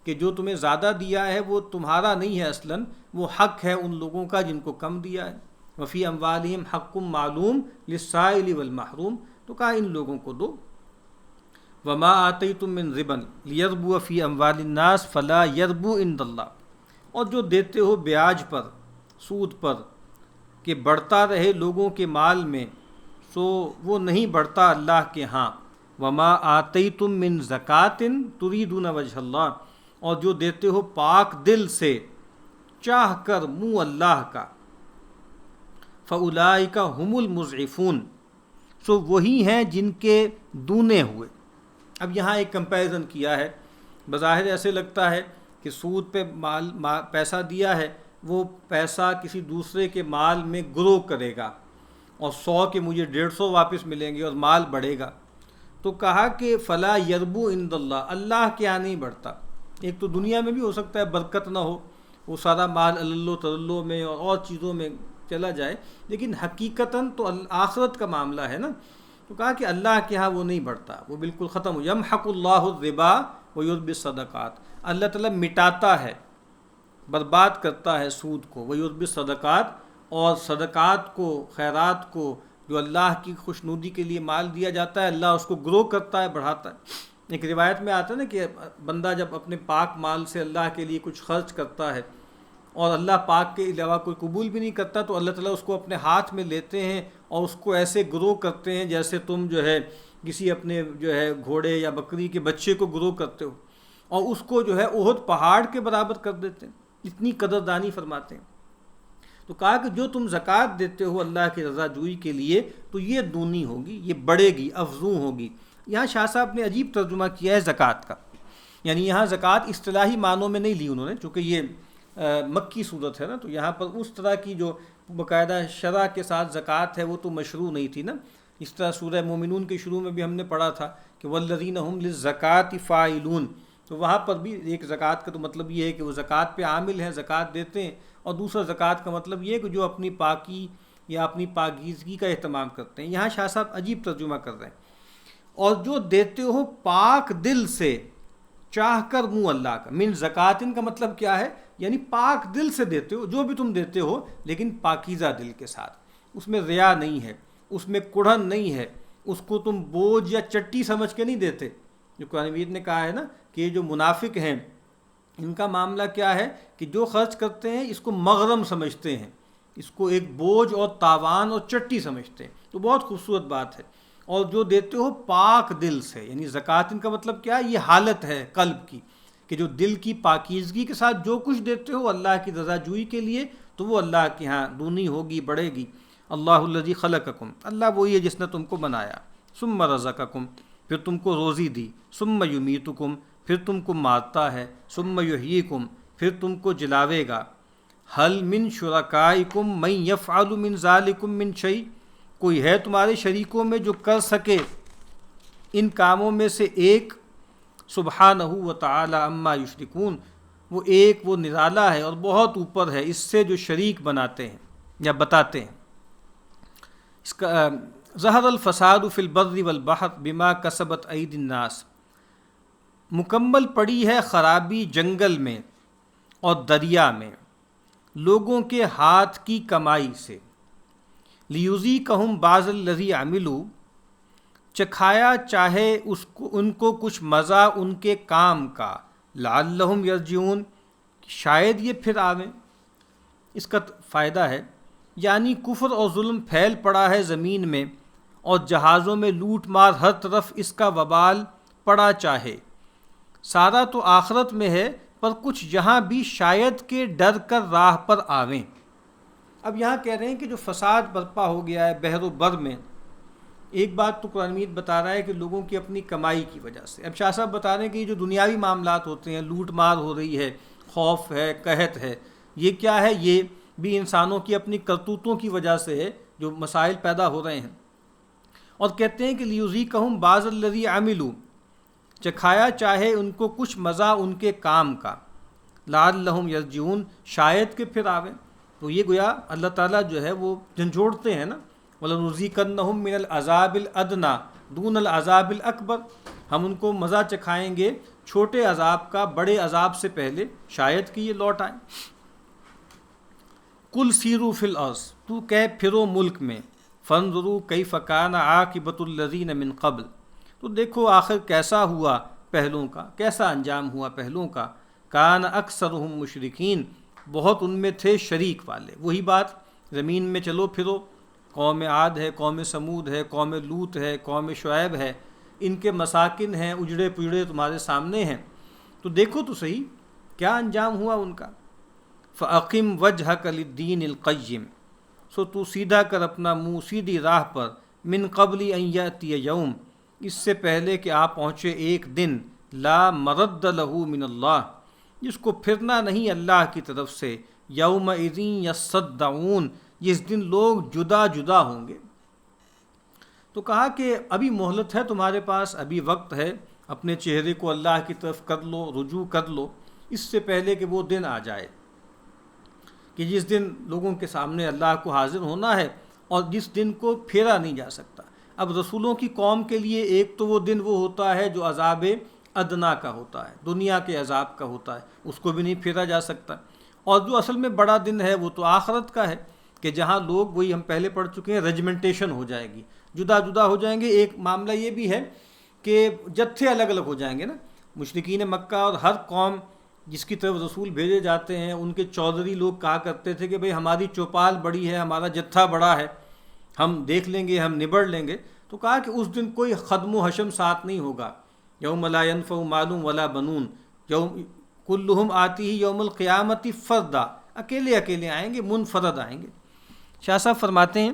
کہ جو تمہیں زیادہ دیا ہے وہ تمہارا نہیں ہے اصلاً، وہ حق ہے ان لوگوں کا جن کو کم دیا ہے۔ وفی اموالہم حق معلوم للسائل والمحروم، تو کہا ان لوگوں کو دو۔ وما آتیتم من ربا لیربو فی اموال الناس فلا یربو عند اللہ، اور جو دیتے ہو بیاج پر، سود پر، کہ بڑھتا رہے لوگوں کے مال میں، سو وہ نہیں بڑھتا اللہ کے ہاں۔ وما آتیتم من زکات تریدون وجہ اللہ، اور جو دیتے ہو پاک دل سے چاہ کر منہ اللہ کا، فاولئک هم المضعفون، سو وہی ہیں جن کے دونے ہوئے۔ اب یہاں ایک کمپیریزن کیا ہے، بظاہر ایسے لگتا ہے کہ سود پہ پیسہ دیا ہے، وہ پیسہ کسی دوسرے کے مال میں گرو کرے گا اور 100 کے مجھے 150 واپس ملیں گے اور مال بڑھے گا۔ تو کہا کہ فلا یربو عند اللہ، اللہ کے یہاں نہیں بڑھتا۔ ایک تو دنیا میں بھی ہو سکتا ہے برکت نہ ہو، وہ سارا مال اللہ تللو میں اور چیزوں میں چلا جائے، لیکن حقیقتاً تو آخرت کا معاملہ ہے نا۔ تو کہا کہ اللہ کے ہاں وہ نہیں بڑھتا، وہ بالکل ختم ہو۔ یمحق اللہ الربا ویربی الصدقات، اللہ تعالیٰ مٹاتا ہے، برباد کرتا ہے سود کو، ویربی الصدقات، اور صدقات کو، خیرات کو، جو اللہ کی خوشنودی کے لیے مال دیا جاتا ہے، اللہ اس کو گرو کرتا ہے، بڑھاتا ہے۔ ایک روایت میں آتا ہے نا کہ بندہ جب اپنے پاک مال سے اللہ کے لیے کچھ خرچ کرتا ہے اور اللہ پاک کے علاوہ کوئی قبول بھی نہیں کرتا، تو اللہ تعالیٰ اس کو اپنے ہاتھ میں لیتے ہیں اور اس کو ایسے گرو کرتے ہیں جیسے تم جو ہے کسی اپنے جو ہے گھوڑے یا بکری کے بچے کو گرو کرتے ہو، اور اس کو جو ہے احد پہاڑ کے برابر کر دیتے ہیں، اتنی قدردانی فرماتے ہیں۔ تو کہا کہ جو تم زکوٰۃ دیتے ہو اللہ کی رضا جوئی کے لیے، تو یہ دونی ہوگی، یہ بڑھے گی، افزوں ہوگی۔ یہاں شاہ صاحب نے عجیب ترجمہ کیا ہے زکوٰۃ کا، یعنی یہاں زکوٰۃ اصطلاحی معنوں میں نہیں لی انہوں نے، چونکہ یہ مکی صورت ہے نا، تو یہاں پر اس طرح کی جو باقاعدہ شرع کے ساتھ زکوٰۃ ہے وہ تو مشروع نہیں تھی نا۔ اس طرح سورہ مومنون کے شروع میں بھی ہم نے پڑھا تھا کہ والذین هم للزکاۃ فاعلون، تو وہاں پر بھی ایک زکوٰۃ کا تو مطلب یہ ہے کہ وہ زکوٰۃ پہ عامل ہیں، زکوٰۃ دیتے ہیں، اور دوسرا زکوٰۃ کا مطلب یہ ہے کہ جو اپنی پاکی یا اپنی پاکیزگی کا اہتمام کرتے ہیں۔ یہاں شاہ صاحب عجیب ترجمہ کر رہے ہیں، اور جو دیتے ہو پاک دل سے چاہ کر منہ اللہ کا، من زکاتن کا مطلب کیا ہے، یعنی پاک دل سے دیتے ہو، جو بھی تم دیتے ہو لیکن پاکیزہ دل کے ساتھ، اس میں ریا نہیں ہے، اس میں کڑھن نہیں ہے، اس کو تم بوجھ یا چٹی سمجھ کے نہیں دیتے۔ جو قرآن مجید نے کہا ہے نا کہ یہ جو منافق ہیں ان کا معاملہ کیا ہے کہ جو خرچ کرتے ہیں اس کو مغرم سمجھتے ہیں، اس کو ایک بوجھ اور تاوان اور چٹی سمجھتے ہیں۔ تو بہت خوبصورت بات ہے۔ اور جو دیتے ہو پاک دل سے، یعنی زکوٰۃ ان کا مطلب کیا ہے، یہ حالت ہے قلب کی، کہ جو دل کی پاکیزگی کے ساتھ جو کچھ دیتے ہو اللہ کی رضا جوئی کے لیے، تو وہ اللہ کے ہاں دونی ہوگی، بڑھے گی۔ اللہ الذی خلقکم، اللہ وہی ہے جس نے تم کو بنایا، ثم رزقکم، پھر تم کو روزی دی، ثم یمیتکم، پھر تم کو مارتا ہے، ثم یحییکم، پھر تم کو جلاوے گا۔ حل من شرکائکم من یفعل من ذالکم من شیء، کوئی ہے تمہارے شریکوں میں جو کر سکے ان کاموں میں سے ایک؟ سبحانہ و تعالی عما یشرکون، وہ ایک، وہ نرالا ہے اور بہت اوپر ہے اس سے جو شریک بناتے ہیں یا بتاتے ہیں۔ اس کا ظہر الفساد فی البر والبحر بما کسبت ایدی الناس، مکمل پڑی ہے خرابی جنگل میں اور دریا میں لوگوں کے ہاتھ کی کمائی سے۔ لیذیقہم بعض الذی عملوا، چکھایا چاہے ان کو کچھ مزہ ان کے کام کا، لعلہم یرجعون، شاید یہ پھر آویں۔ اس کا فائدہ ہے، یعنی کفر اور ظلم پھیل پڑا ہے زمین میں، اور جہازوں میں لوٹ مار ہر طرف اس کا وبال پڑا چاہے، سارا تو آخرت میں ہے، پر کچھ یہاں بھی شاید کہ ڈر کر راہ پر آویں۔ اب یہاں کہہ رہے ہیں کہ جو فساد برپا ہو گیا ہے بحر و بر میں، ایک بات تو قرآن مجید بتا رہا ہے کہ لوگوں کی اپنی کمائی کی وجہ سے۔ اب شاہ صاحب بتا رہے ہیں کہ یہ جو دنیاوی معاملات ہوتے ہیں، لوٹ مار ہو رہی ہے، خوف ہے، قحط ہے، یہ کیا ہے؟ یہ بھی انسانوں کی اپنی کرتوتوں کی وجہ سے ہے جو مسائل پیدا ہو رہے ہیں۔ اور کہتے ہیں کہ لیذیقہم بعض الذی عملوا، چکھایا چاہے ان کو کچھ مزہ ان کے کام کا، لعلہم یرجعون، شاید کہ پھر آویں۔ تو یہ گویا اللہ تعالیٰ جو ہے وہ جھنجھوڑتے ہیں نا، وَلَنُذِيقَنَّهُم مِّنَ الْعَذَابِ الْأَدْنَىٰ دُونَ الْعَذَابِ الْأَكْبَرِ، ہم ان کو مزہ چکھائیں گے چھوٹے عذاب کا بڑے عذاب سے پہلے، شاید کہ یہ لوٹ آئیں۔ قُلْ سِیرُوا فِی الْأَرْضِ، تو کہہ پھرو ملک میں، فَانظُرُوا کَیْفَ کَانَ عَاقِبَةُ الَّذِینَ مِن قَبْلُ، تو دیکھو آخر کیسا ہوا پہلوں کا، کیسا انجام ہوا پہلوں کا۔ کَانَ أَکْثَرُهُم مُشْرِکِین، بہت ان میں تھے شریک والے۔ وہی بات، زمین میں چلو پھرو، قوم عاد ہے، قوم سمود ہے، قوم لوط ہے، قوم شعیب ہے، ان کے مساکن ہیں اجڑے پجڑے تمہارے سامنے ہیں، تو دیکھو تو صحیح کیا انجام ہوا ان کا۔ فَأَقِمْ وَجْهَكَ لِلدِّينِ الْقَيِّمِ، سو تو سیدھا کر اپنا منہ سیدھی راہ پر، من قبل ان یاتی یوم، اس سے پہلے کہ آپ پہنچے ایک دن، لا مرد لہ من اللہ، جس کو پھرنا نہیں اللہ کی طرف سے، یومئذ یصدعون، جس دن لوگ جدا جدا ہوں گے۔ تو کہا کہ ابھی مہلت ہے تمہارے پاس، ابھی وقت ہے، اپنے چہرے کو اللہ کی طرف کر لو، رجوع کر لو، اس سے پہلے کہ وہ دن آ جائے کہ جس دن لوگوں کے سامنے اللہ کو حاضر ہونا ہے اور جس دن کو پھیرا نہیں جا سکتا۔ اب رسولوں کی قوم کے لیے ایک تو وہ دن وہ ہوتا ہے جو عذاب ادنا کا ہوتا ہے، دنیا کے عذاب کا ہوتا ہے، اس کو بھی نہیں پھیرا جا سکتا، اور جو اصل میں بڑا دن ہے وہ تو آخرت کا ہے کہ جہاں لوگ، وہی ہم پہلے پڑھ چکے ہیں، رجمنٹیشن ہو جائے گی، جدا جدا ہو جائیں گے۔ ایک معاملہ یہ بھی ہے کہ جتھے الگ الگ ہو جائیں گے نا، مشرکین مکہ اور ہر قوم جس کی طرف رسول بھیجے جاتے ہیں، ان کے چودھری لوگ کہا کرتے تھے کہ بھئی ہماری چوپال بڑی ہے، ہمارا جتھا بڑا ہے، ہم دیکھ لیں گے، ہم نبڑ لیں گے۔ تو کہا کہ اس دن کوئی خدم و حشم ساتھ نہیں ہوگا، یوم لا ینفع مال ولا بنون، یوم کلہم آتی ہی یوم القیامت فردا، اکیلے اکیلے آئیں گے، منفرد آئیں گے۔ شاہ صاحب فرماتے ہیں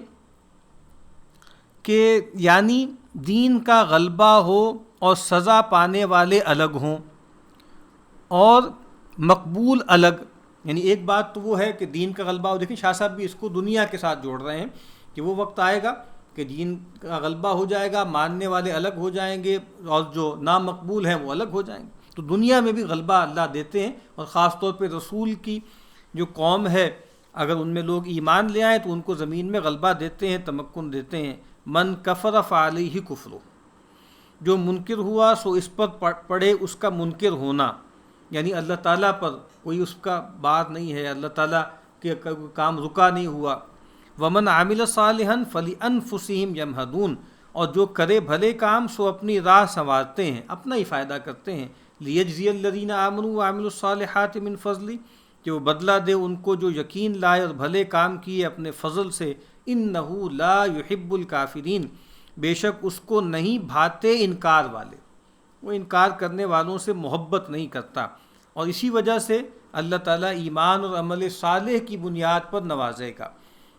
کہ یعنی دین کا غلبہ ہو اور سزا پانے والے الگ ہوں اور مقبول الگ، یعنی ایک بات تو وہ ہے کہ دین کا غلبہ ہو، دیکھیں شاہ صاحب بھی اس کو دنیا کے ساتھ جوڑ رہے ہیں کہ وہ وقت آئے گا کہ دین کا غلبہ ہو جائے گا، ماننے والے الگ ہو جائیں گے اور جو نامقبول ہیں وہ الگ ہو جائیں گے۔ تو دنیا میں بھی غلبہ اللہ دیتے ہیں، اور خاص طور پہ رسول کی جو قوم ہے اگر ان میں لوگ ایمان لے آئیں تو ان کو زمین میں غلبہ دیتے ہیں، تمکن دیتے ہیں۔ من کفر فعلیہ کفر، جو منکر ہوا سو اس پر پڑے اس کا منکر ہونا، یعنی اللہ تعالیٰ پر کوئی اس کا بات نہیں ہے، اللہ تعالیٰ کے کام رکا نہیں ہوا۔ ومن عامل صالحا فلانفسہم یمہدون، اور جو کرے بھلے کام سو اپنی راہ سنوارتے ہیں، اپنا ہی فائدہ کرتے ہیں۔ لیجزی الذین آمنوا وعملوا الصالحات من فضلی، کہ وہ بدلہ دے ان کو جو یقین لائے اور بھلے کام کیے اپنے فضل سے۔ انہ لا یحب الکافرین، بے شک اس کو نہیں بھاتے انکار والے، وہ انکار کرنے والوں سے محبت نہیں کرتا، اور اسی وجہ سے اللہ تعالیٰ ایمان اور عمل صالح کی بنیاد پر نوازے گا۔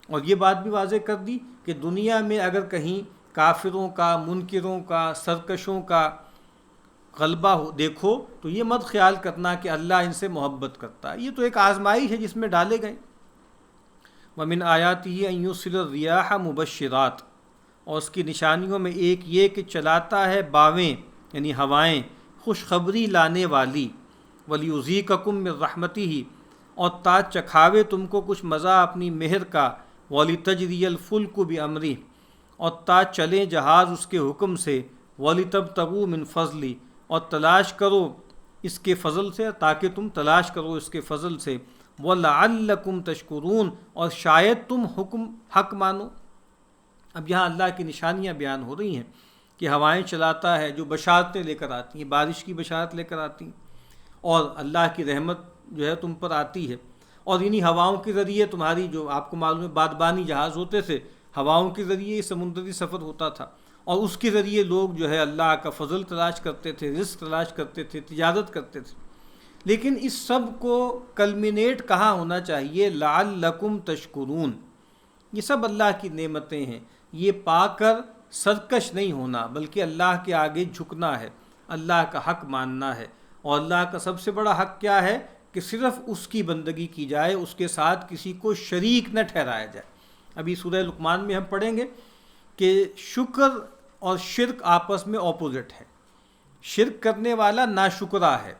اور یہ بات بھی واضح کر دی کہ دنیا میں اگر کہیں کافروں کا، منکروں کا، سرکشوں کا غلبہ ہو دیکھو تو یہ مت خیال کرنا کہ اللہ ان سے محبت کرتا ہے، یہ تو ایک آزمائش ہے جس میں ڈالے گئے۔ وَمِنْ آیَاتِهِ أَن يُرْسِلَ الرِّيَاحَ مُبَشِّرَاتٍ، اور اس کی نشانیوں میں ایک یہ کہ چلاتا ہے باویں یعنی ہوائیں خوشخبری لانے والی، وَلِيُذِيقَكُم مِّن رَّحْمَتِهِ، اور تا چکھاوے تم کو کچھ مزہ اپنی مہر کا، وَلِتَجْرِيَ الْفُلْكُ بِأَمْرِهِ، اور تا چلیں جہاز اس کے حکم سے، وَلِتَبْتَغُوا مِن فَضْلِهِ، اور تلاش کرو اس کے فضل سے، تاکہ تم تلاش کرو اس کے فضل سے، وَلَعَلَّكُمْ تَشْكُرُونَ، اور شاید تم حق مانو۔ اب یہاں اللہ کی نشانیاں بیان ہو رہی ہیں کہ ہوائیں چلاتا ہے جو بشارتیں لے کر آتی ہیں، بارش کی بشارت لے کر آتی ہیں، اور اللہ کی رحمت جو ہے تم پر آتی ہے، اور انہی ہواؤں کے ذریعے تمہاری، جو آپ کو معلوم ہے بادبانی جہاز ہوتے تھے، ہواؤں کے ذریعے سمندری سفر ہوتا تھا، اور اس کے ذریعے لوگ جو ہے اللہ کا فضل تلاش کرتے تھے، رزق تلاش کرتے تھے، تجارت کرتے تھے۔ لیکن اس سب کو کلمینیٹ کہاں ہونا چاہیے؟ لعلکم تشکرون، یہ سب اللہ کی نعمتیں ہیں، یہ پا کر سرکش نہیں ہونا بلکہ اللہ کے آگے جھکنا ہے، اللہ کا حق ماننا ہے، اور اللہ کا سب سے بڑا حق کیا ہے کہ صرف اس کی بندگی کی جائے، اس کے ساتھ کسی کو شریک نہ ٹھہرایا جائے۔ ابھی سورہ لقمان میں ہم پڑھیں گے کہ شکر اور شرک آپس میں اپوزٹ ہے۔ شرک کرنے والا ناشکرا ہے،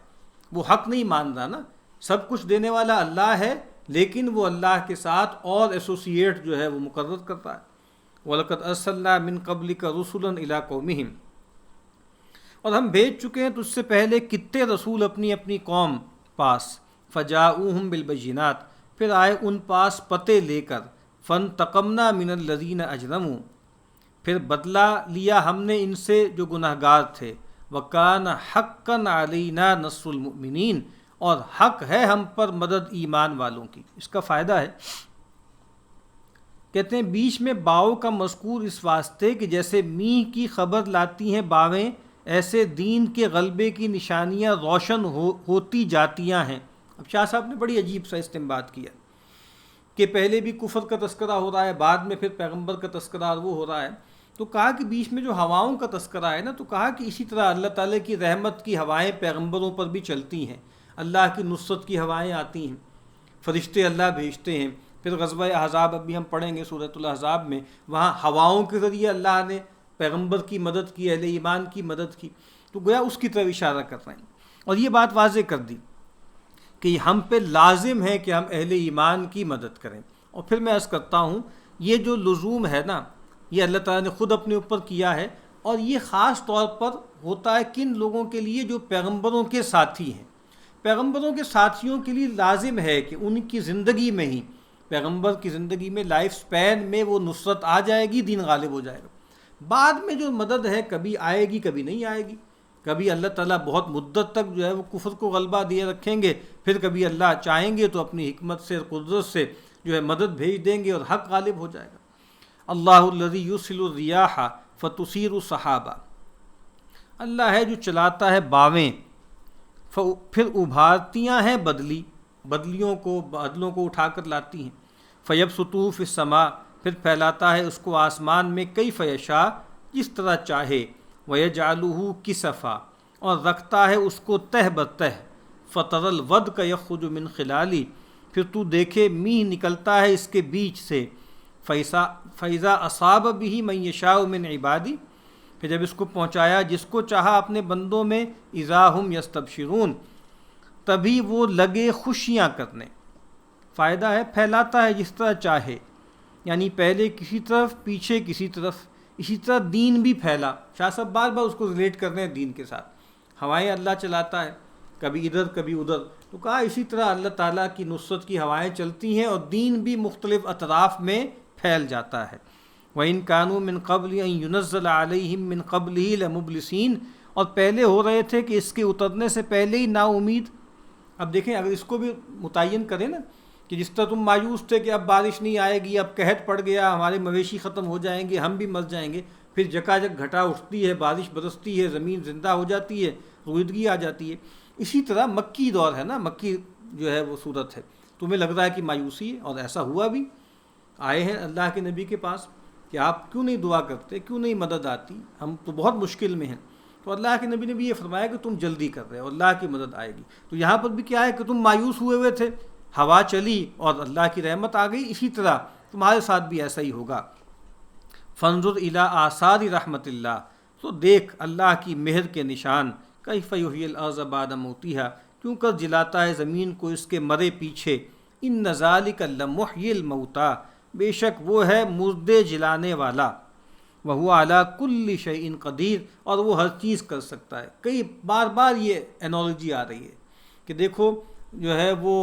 وہ حق نہیں مان رہا نا، سب کچھ دینے والا اللہ ہے لیکن وہ اللہ کے ساتھ اور ایسوسیٹ جو ہے وہ مقرر کرتا ہے۔ وَلَقَدْ أَرْسَلْنَا مِن قَبْلِكَ رُسُلًا إِلَىٰ قَوْمِهِمْ، اور ہم بھیج چکے ہیں تجھ سے پہلے کتنے رسول اپنی اپنی قوم پاس، فَجَاءُوهُم بِالْبَيِّنَاتِ، پھر آئے ان پاس پتے لے کر، فَانْتَقَمْنَا مِنَ الَّذِينَ أَجْرَمُوا، پھر بدلہ لیا ہم نے ان سے جو گناہ گار تھے، وَكَانَ حَقًّا عَلَيْنَا نَصْرُ الْمُؤْمِنِينَ، اور حق ہے ہم پر مدد ایمان والوں کی۔ اس کا فائدہ ہے کہتے ہیں بیچ میں باؤ کا مذکور اس واسطے کہ جیسے میںہ کی خبر لاتی ہیں باویں، ایسے دین کے غلبے کی نشانیاں روشن ہوتی جاتیاں ہیں۔ اب شاہ صاحب نے بڑی عجیب سا استنباط کیا کہ پہلے بھی کفر کا تذکرہ ہو رہا ہے، بعد میں پھر پیغمبر کا تذکرہ وہ ہو رہا ہے، تو کہا کہ بیچ میں جو ہواؤں کا تذکرہ ہے نا، تو کہا کہ اسی طرح اللہ تعالیٰ کی رحمت کی ہوائیں پیغمبروں پر بھی چلتی ہیں، اللہ کی نصرت کی ہوائیں آتی ہیں، فرشتے اللہ بھیجتے ہیں۔ پھر غزوہ احزاب ابھی ہم پڑھیں گے سورۃ الاحزاب میں، وہاں ہواؤں کے ذریعے اللہ نے پیغمبر کی مدد کی، اہل ایمان کی مدد کی، تو گویا اس کی طرف اشارہ کر رہے ہیں۔ اور یہ بات واضح کر دی کہ ہم پہ لازم ہے کہ ہم اہل ایمان کی مدد کریں۔ اور پھر میں عرض کرتا ہوں، یہ جو لزوم ہے نا، یہ اللہ تعالیٰ نے خود اپنے اوپر کیا ہے، اور یہ خاص طور پر ہوتا ہے کن لوگوں کے لیے جو پیغمبروں کے ساتھی ہیں۔ پیغمبروں کے ساتھیوں کے لیے لازم ہے کہ ان کی زندگی میں ہی، پیغمبر کی زندگی میں لائف سپین میں وہ نصرت آ جائے گی، دین غالب ہو جائے گا۔ بعد میں جو مدد ہے کبھی آئے گی کبھی نہیں آئے گی، کبھی اللہ تعالیٰ بہت مدت تک جو ہے وہ کفر کو غلبہ دیے رکھیں گے، پھر کبھی اللہ چاہیں گے تو اپنی حکمت سے قدرت سے جو ہے مدد بھیج دیں گے اور حق غالب ہو جائے گا۔ اللہ الذی یرسل الریاح فتثیر السحابا، اللہ ہے جو چلاتا ہے باویں پھر ابھارتیاں ہیں بدلیوں کو، بادلوں کو اٹھا کر لاتی ہیں۔ فیبسطہ فی السماء، پھر پھیلاتا ہے اس کو آسمان میں، کیف یشاء، جس طرح چاہے، ویجعلہ کسفا، اور رکھتا ہے اس کو تہ بتہ، فطر الودق یخرج من خلالی، پھر تو دیکھے میہ نکلتا ہے اس کے بیچ سے، فیضا اصاب بھی من یشاء من عبادی، پھر جب اس کو پہنچایا جس کو چاہا اپنے بندوں میں، اذا ہم یستبشرون، تبھی وہ لگے خوشیاں کرنے۔ فائدہ ہے پھیلاتا ہے جس طرح چاہے، یعنی پہلے کسی طرف پیچھے کسی طرف، اسی طرح دین بھی پھیلا۔ شاہ صاحب بار بار اس کو ریلیٹ کر رہے ہیں دین کے ساتھ، ہوائیں اللہ چلاتا ہے کبھی ادھر کبھی ادھر، تو کہا اسی طرح اللہ تعالیٰ کی نصرت کی ہوائیں چلتی ہیں اور دین بھی مختلف اطراف میں پھیل جاتا ہے۔ وَإِن كَانُوا مِن قَبْلِ أَن يُنَزَّلَ عَلَيْهِم مِّن قَبْلِهِ لَمُبْلِسِينَ، اور پہلے ہو رہے تھے کہ اس کے اترنے سے پہلے ہی نا امید۔ اب دیکھیں اگر اس کو بھی متعین کریں نا، کہ جس طرح تم مایوس تھے کہ اب بارش نہیں آئے گی، اب قحط پڑ گیا، ہمارے مویشی ختم ہو جائیں گے، ہم بھی مر جائیں گے، پھر جکا جک گھٹا اٹھتی ہے، بارش برستی ہے، زمین زندہ ہو جاتی ہے، رویدگی آ جاتی ہے۔ اسی طرح مکی دور ہے نا، مکی جو ہے وہ صورت ہے، تمہیں لگ رہا ہے کہ مایوسی ہے، اور ایسا ہوا بھی۔ آئے ہیں اللہ کے نبی کے پاس کہ آپ کیوں نہیں دعا کرتے، کیوں نہیں مدد آتی، ہم تو بہت مشکل میں ہیں، تو اللہ کے نبی نے بھی یہ فرمایا کہ تم جلدی کر رہے ہو، اللہ کی مدد آئے گی۔ تو یہاں پر بھی کیا ہے کہ تم مایوس ہوئے تھے، ہوا چلی اور اللہ کی رحمت آ گئی، اسی طرح تمہارے ساتھ بھی ایسا ہی ہوگا۔ فانظر الی آثار رحمت اللہ، تو دیکھ اللہ کی مہر کے نشان، کیف یحیی الارض بعد موتہا، کیوں کر جلاتا ہے زمین کو اس کے مرے پیچھے، ان ذالک لمحیی الموتیٰ، بے شک وہ ہے مردے جلانے والا، وہو علی کل شیء قدیر، اور وہ ہر چیز کر سکتا ہے۔ کئی بار بار یہ انالوجی آ رہی ہے کہ دیکھو جو ہے وہ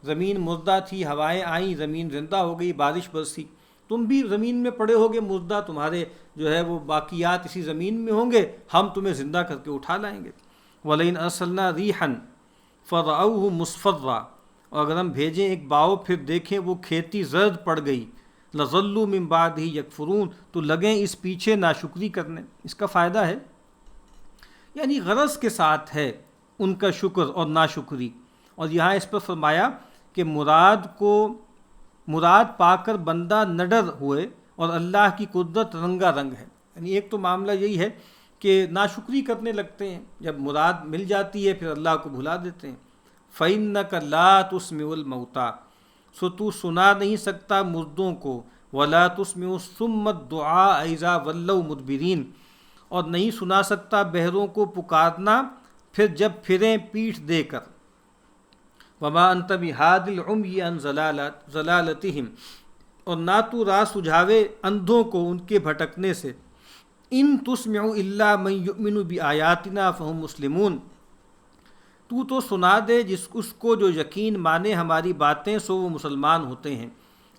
زمین مردہ تھی، ہوائیں آئیں، زمین زندہ ہو گئی، بارش برسی، تم بھی زمین میں پڑے ہوگے مردہ، تمہارے جو ہے وہ باقیات اسی زمین میں ہوں گے، ہم تمہیں زندہ کر کے اٹھا لائیں گے۔ وَلَئِنْ أَرْسَلْنَا رِيحًا فَرَأَوْهُ مُصْفَرًّا، اور اگر ہم بھیجیں ایک باؤ پھر دیکھیں وہ کھیتی زرد پڑ گئی، لَظَلُّوا مِن بَعْدِهِ يَكْفُرُونَ، تو لگیں اس پیچھے ناشکری کرنے۔ اس کا فائدہ ہے یعنی غرض کے ساتھ ہے ان کا شکر اور ناشکری، اور یہاں اس پر فرمایا کہ مراد پا کر بندہ نہ ڈر ہوئے، اور اللہ کی قدرت رنگا رنگ ہے۔ یعنی ایک تو معاملہ یہی ہے کہ ناشکری کرنے لگتے ہیں، جب مراد مل جاتی ہے پھر اللہ کو بھلا دیتے ہیں۔ فَإِنَّكَ لَا تُسْمِعُ الْمَوْتَىٰ، سو تو سنا نہیں سکتا مردوں کو، وَلَا تُسْمِعُ الصُّمَّ الدُّعَاءَ إِذَا وَلَّوْا مُدْبِرِينَ، اور نہیں سنا سکتا بہروں کو پکارنا پھر جب پھریں پیٹھ دے کر۔ وَمَا أَنْتَ بِهَادِ الْعُمْيِ عَنْ ضَلَالَتِهِمْ، اور نہ تو راہ سجھاوے اندھوں کو ان کے بھٹکنے سے۔ ان تسمع الا من یؤمن بآیاتنا فہم مسلمون، تو سنا دے اس کو جو یقین مانے ہماری باتیں، سو وہ مسلمان ہوتے ہیں۔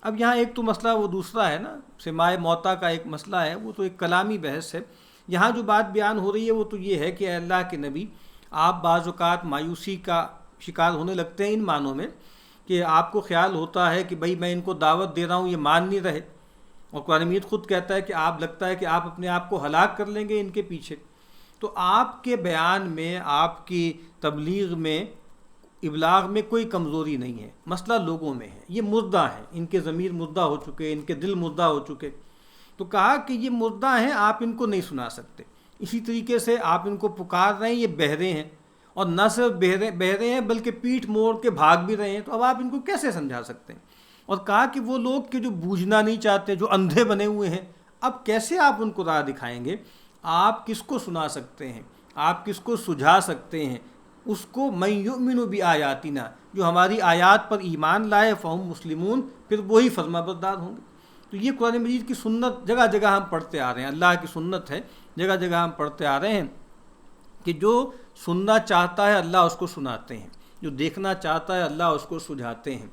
اب یہاں ایک تو مسئلہ وہ دوسرا ہے نا، سماع موتا کا ایک مسئلہ ہے، وہ تو ایک کلامی بحث ہے۔ یہاں جو بات بیان ہو رہی ہے وہ تو یہ ہے کہ اے اللہ کے نبی، آپ بعض اوقات مایوسی کا شکار ہونے لگتے ہیں ان معنوں میں کہ آپ کو خیال ہوتا ہے کہ بھئی میں ان کو دعوت دے رہا ہوں، یہ مان نہیں رہے، اور قرآن مجید خود کہتا ہے کہ آپ لگتا ہے کہ آپ اپنے آپ کو ہلاک کر لیں گے ان کے پیچھے۔ تو آپ کے بیان میں، آپ کی تبلیغ میں، ابلاغ میں کوئی کمزوری نہیں ہے، مسئلہ لوگوں میں ہے۔ یہ مردہ ہیں، ان کے ضمیر مردہ ہو چکے، ان کے دل مردہ ہو چکے۔ تو کہا کہ یہ مردہ ہیں، آپ ان کو نہیں سنا سکتے۔ اسی طریقے سے آپ ان کو پکار رہے ہیں، یہ بہرے ہیں، اور نہ صرف بہرے ہیں بلکہ پیٹھ موڑ کے بھاگ بھی رہے ہیں، تو اب آپ ان کو کیسے سمجھا سکتے ہیں؟ اور کہا کہ وہ لوگ کہ جو بوجھنا نہیں چاہتے، جو اندھے بنے ہوئے ہیں، اب کیسے آپ ان کو راہ دکھائیں گے؟ آپ کس کو سنا سکتے ہیں؟ آپ کس کو سجھا سکتے ہیں؟ اس کو من یؤمن بآیاتنا، جو ہماری آیات پر ایمان لائے، فہم مسلمون، پھر وہی فرما بردار ہوں گے۔ تو یہ قرآن مجید کی سنت جگہ جگہ ہم پڑھتے آ رہے ہیں، اللہ کی سنت ہے، جگہ جگہ ہم پڑھتے آ رہے ہیں کہ جو سننا چاہتا ہے اللہ اس کو سناتے ہیں، جو دیکھنا چاہتا ہے اللہ اس کو سجھاتے ہیں،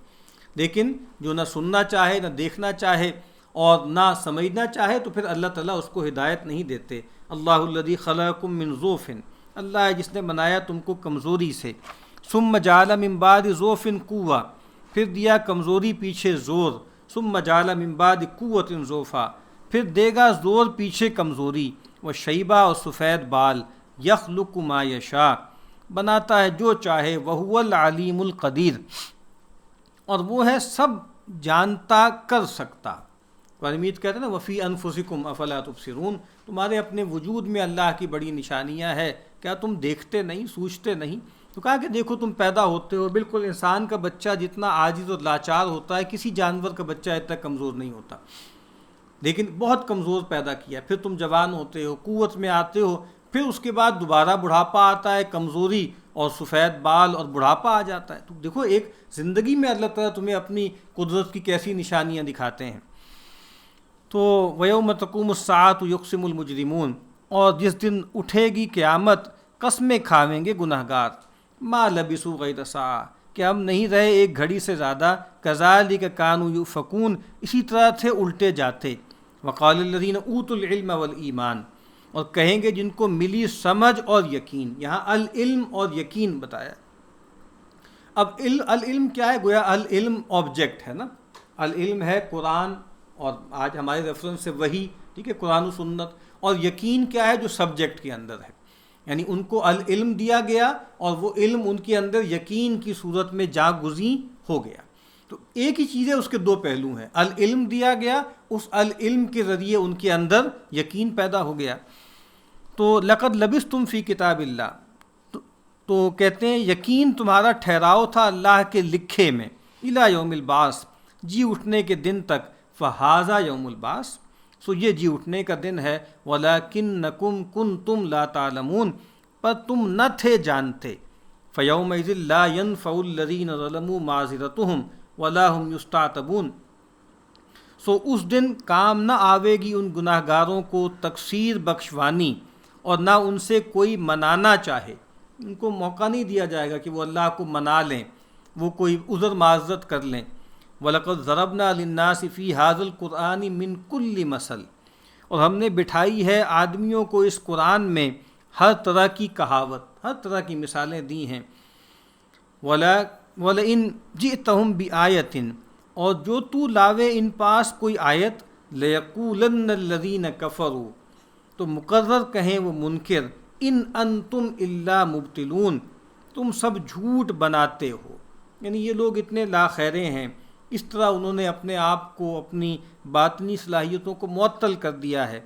لیکن جو نہ سننا چاہے، نہ دیکھنا چاہے اور نہ سمجھنا چاہے، تو پھر اللہ تعالیٰ اس کو ہدایت نہیں دیتے۔ اللہ الذی خلقکم من ضعف، اللہ ہے جس نے بنایا تم کو کمزوری سے، ثم جعل من بعد ضعف قوة، پھر دیا کمزوری پیچھے زور، ثم جعل من بعد قوة ضعفا، پھر دے گا زور پیچھے کمزوری، و شیبہ اور سفید بال، یخلق ما یشاء، بناتا ہے جو چاہے، وہو العلیم القدیر، اور وہ ہے سب جانتا کر سکتا۔ قرآن مجید کہتے ہیں نا وفی انفسکم افلا تبصرون، تمہارے اپنے وجود میں اللہ کی بڑی نشانیاں ہے، کیا تم دیکھتے نہیں، سوچتے نہیں؟ تو کہا کہ دیکھو تم پیدا ہوتے ہو، بالکل انسان کا بچہ جتنا عاجز اور لاچار ہوتا ہے، کسی جانور کا بچہ اتنا کمزور نہیں ہوتا، لیکن بہت کمزور پیدا کیا، پھر تم جوان ہوتے ہو، قوت میں آتے ہو، پھر اس کے بعد دوبارہ بڑھاپا آتا ہے، کمزوری اور سفید بال اور بڑھاپا آ جاتا ہے۔ تو دیکھو ایک زندگی میں اللہ تعالیٰ تمہیں اپنی قدرت کی کیسی نشانیاں دکھاتے ہیں۔ تو وَيَوْمَ تَقُومُ السَّاعَةُ يُقْسِمُ الْمُجْرِمُونَ، اور جس دن اٹھے گی قیامت، قسمیں کھاویں گے گناہگار، مَا لَبِثُوا غَيْرَ سَاعَةٍ، کہ ہم نہیں رہے ایک گھڑی سے زیادہ، كَذَلِكَ كَانُوا يُؤْفَكُونَ، اسی طرح تھے الٹے جاتے۔ وَقَالَ الَّذِينَ أُوتُوا الْعِلْمَ وَالْإِيمَانَ، اور کہیں گے جن کو ملی سمجھ اور یقین، یہاں العلم اور یقین بتایا۔ اب العلم کیا ہے؟ گویا العلم آبجیکٹ ہے نا، العلم ہے قرآن، اور آج ہمارے ریفرنس سے وہی، ٹھیک ہے، قرآن و سنت، اور یقین کیا ہے؟ جو سبجیکٹ کے اندر ہے، یعنی ان کو العلم دیا گیا اور وہ علم ان کے اندر یقین کی صورت میں جا گزین ہو گیا۔ تو ایک ہی چیز ہے، اس کے دو پہلو ہیں، العلم دیا گیا، اس العلم کے ذریعے ان کے اندر یقین پیدا ہو گیا۔ تو لقد لبثتم فی کتاب اللہ، تو کہتے ہیں یقین تمہارا ٹھہراؤ تھا اللہ کے لکھے میں، الی یوم البعث، جی اٹھنے کے دن تک، فہذا یوم البعث، سو یہ جی اٹھنے کا دن ہے، ولیکنکم کنتم لا تعلمون، پر تم نہ تھے جانتے، فیومئذ لا ینفع الذین ظلموا معذرتہم ولا ہم یستعتبون، سو اس دن کام نہ آوے گی ان گناہ گاروں کو تقصیر بخشوانی، اور نہ ان سے کوئی منانا چاہے، ان کو موقع نہیں دیا جائے گا کہ وہ اللہ کو منا لیں، وہ کوئی عذر معذرت کر لیں۔ وَلَقَدْ ضَرَبْنَا لِلنَّاسِ فِي هَذَا الْقُرْآنِ مِنْ كُلِّ مَثَلٍ، اور ہم نے بٹھائی ہے آدمیوں کو اس قرآن میں ہر طرح کی کہاوت، ہر طرح کی مثالیں دی ہیں۔ وَلَئِنْ جِئْتَهُمْ بِآیَةٍ، اور جو تو لاوے ان پاس کوئی آیت، لَيَقُولَنَّ الَّذِينَ كَفَرُوا، تو مقرر کہیں وہ منکر، ان انتم الا مبتلون، تم سب جھوٹ بناتے ہو، یعنی یہ لوگ اتنے لا خیرے ہیں، اس طرح انہوں نے اپنے آپ کو، اپنی باطنی صلاحیتوں کو معطل کر دیا ہے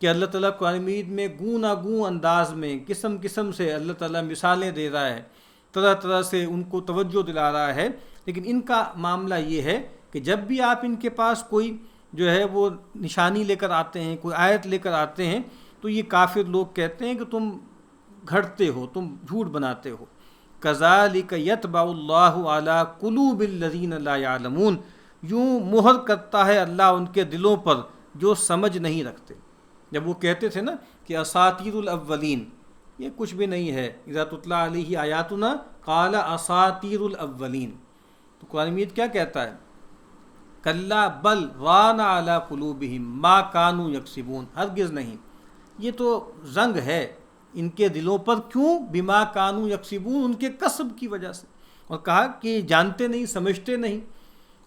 کہ اللہ تعالیٰ قرآن مجید میں گوں گوں انداز میں قسم قسم سے اللہ تعالیٰ مثالیں دے رہا ہے، طرح طرح سے ان کو توجہ دلا رہا ہے، لیکن ان کا معاملہ یہ ہے کہ جب بھی آپ ان کے پاس کوئی جو ہے وہ نشانی لے کر آتے ہیں، کوئی آیت لے کر آتے ہیں، تو یہ کافر لوگ کہتے ہیں کہ تم گھڑتے ہو، تم جھوٹ بناتے ہو۔ کذالک یطبع اللہ علی قلوب الذین لا یعلمون، یوں مہر کرتا ہے اللہ ان کے دلوں پر جو سمجھ نہیں رکھتے۔ جب وہ کہتے تھے نا کہ اساطیر الاولین، یہ کچھ بھی نہیں ہے، اذا تتلی علیہ آیاتنا قال اساطیر الاولین، تو قرآن مجید کیا کہتا ہے؟ کلا بل ران علی قلوبہم ما کانوا یکسبون، ہرگز نہیں، یہ تو زنگ ہے ان کے دلوں پر، کیوں؟ بما کانوا یکسبون، ان کے کسب کی وجہ سے، اور کہا کہ جانتے نہیں، سمجھتے نہیں،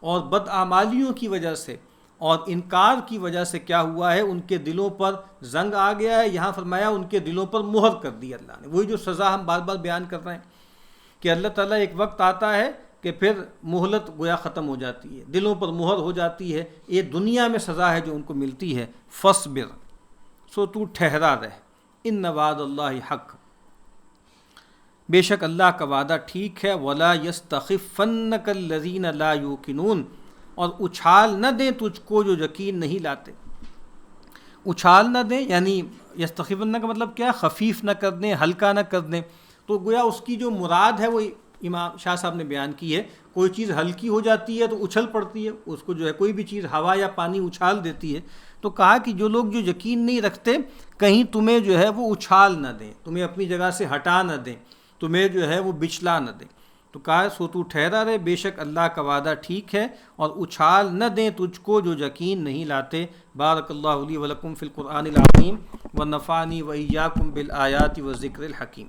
اور بدعمالیوں کی وجہ سے، اور انکار کی وجہ سے کیا ہوا ہے، ان کے دلوں پر زنگ آ گیا ہے. یہاں فرمایا ان کے دلوں پر مہر کر دی اللہ نے. وہی جو سزا ہم بار بار بیان کر رہے ہیں کہ اللہ تعالیٰ ایک وقت آتا ہے کہ پھر مہلت گویا ختم ہو جاتی ہے، دلوں پر مہر ہو جاتی ہے. یہ دنیا میں سزا ہے جو ان کو ملتی ہے. فصبر، سو تو ٹھہرا رہ، ان وعد اللہ حق، بے شک اللہ کا وعدہ ٹھیک ہے. ولا یستخفنک الذین لا یوقنون، اور اچھال نہ دیں تجھ کو جو یقین نہیں لاتے. اچھال نہ دیں یعنی یستخفن کا مطلب کیا ہے، خفیف نہ کر دیں، ہلکا نہ کر دیں. تو گویا اس کی جو مراد ہے وہ امام شاہ صاحب نے بیان کی ہے. کوئی چیز ہلکی ہو جاتی ہے تو اچھل پڑتی ہے، اس کو جو ہے کوئی بھی چیز ہوا یا پانی اچھال دیتی ہے. تو کہا کہ جو لوگ جو یقین نہیں رکھتے کہیں تمہیں جو ہے وہ اچھال نہ دیں، تمہیں اپنی جگہ سے ہٹا نہ دیں، تمہیں جو ہے وہ بچلا نہ دیں. تو کہا سو تو ٹھہرا رہے، بے شک اللہ کا وعدہ ٹھیک ہے، اور اچھال نہ دیں تجھ کو جو یقین نہیں لاتے. بارک اللہ لی ولکم فی القرآن العظیم ونفعنی وإیاکم بالآیات والذکر الحکیم.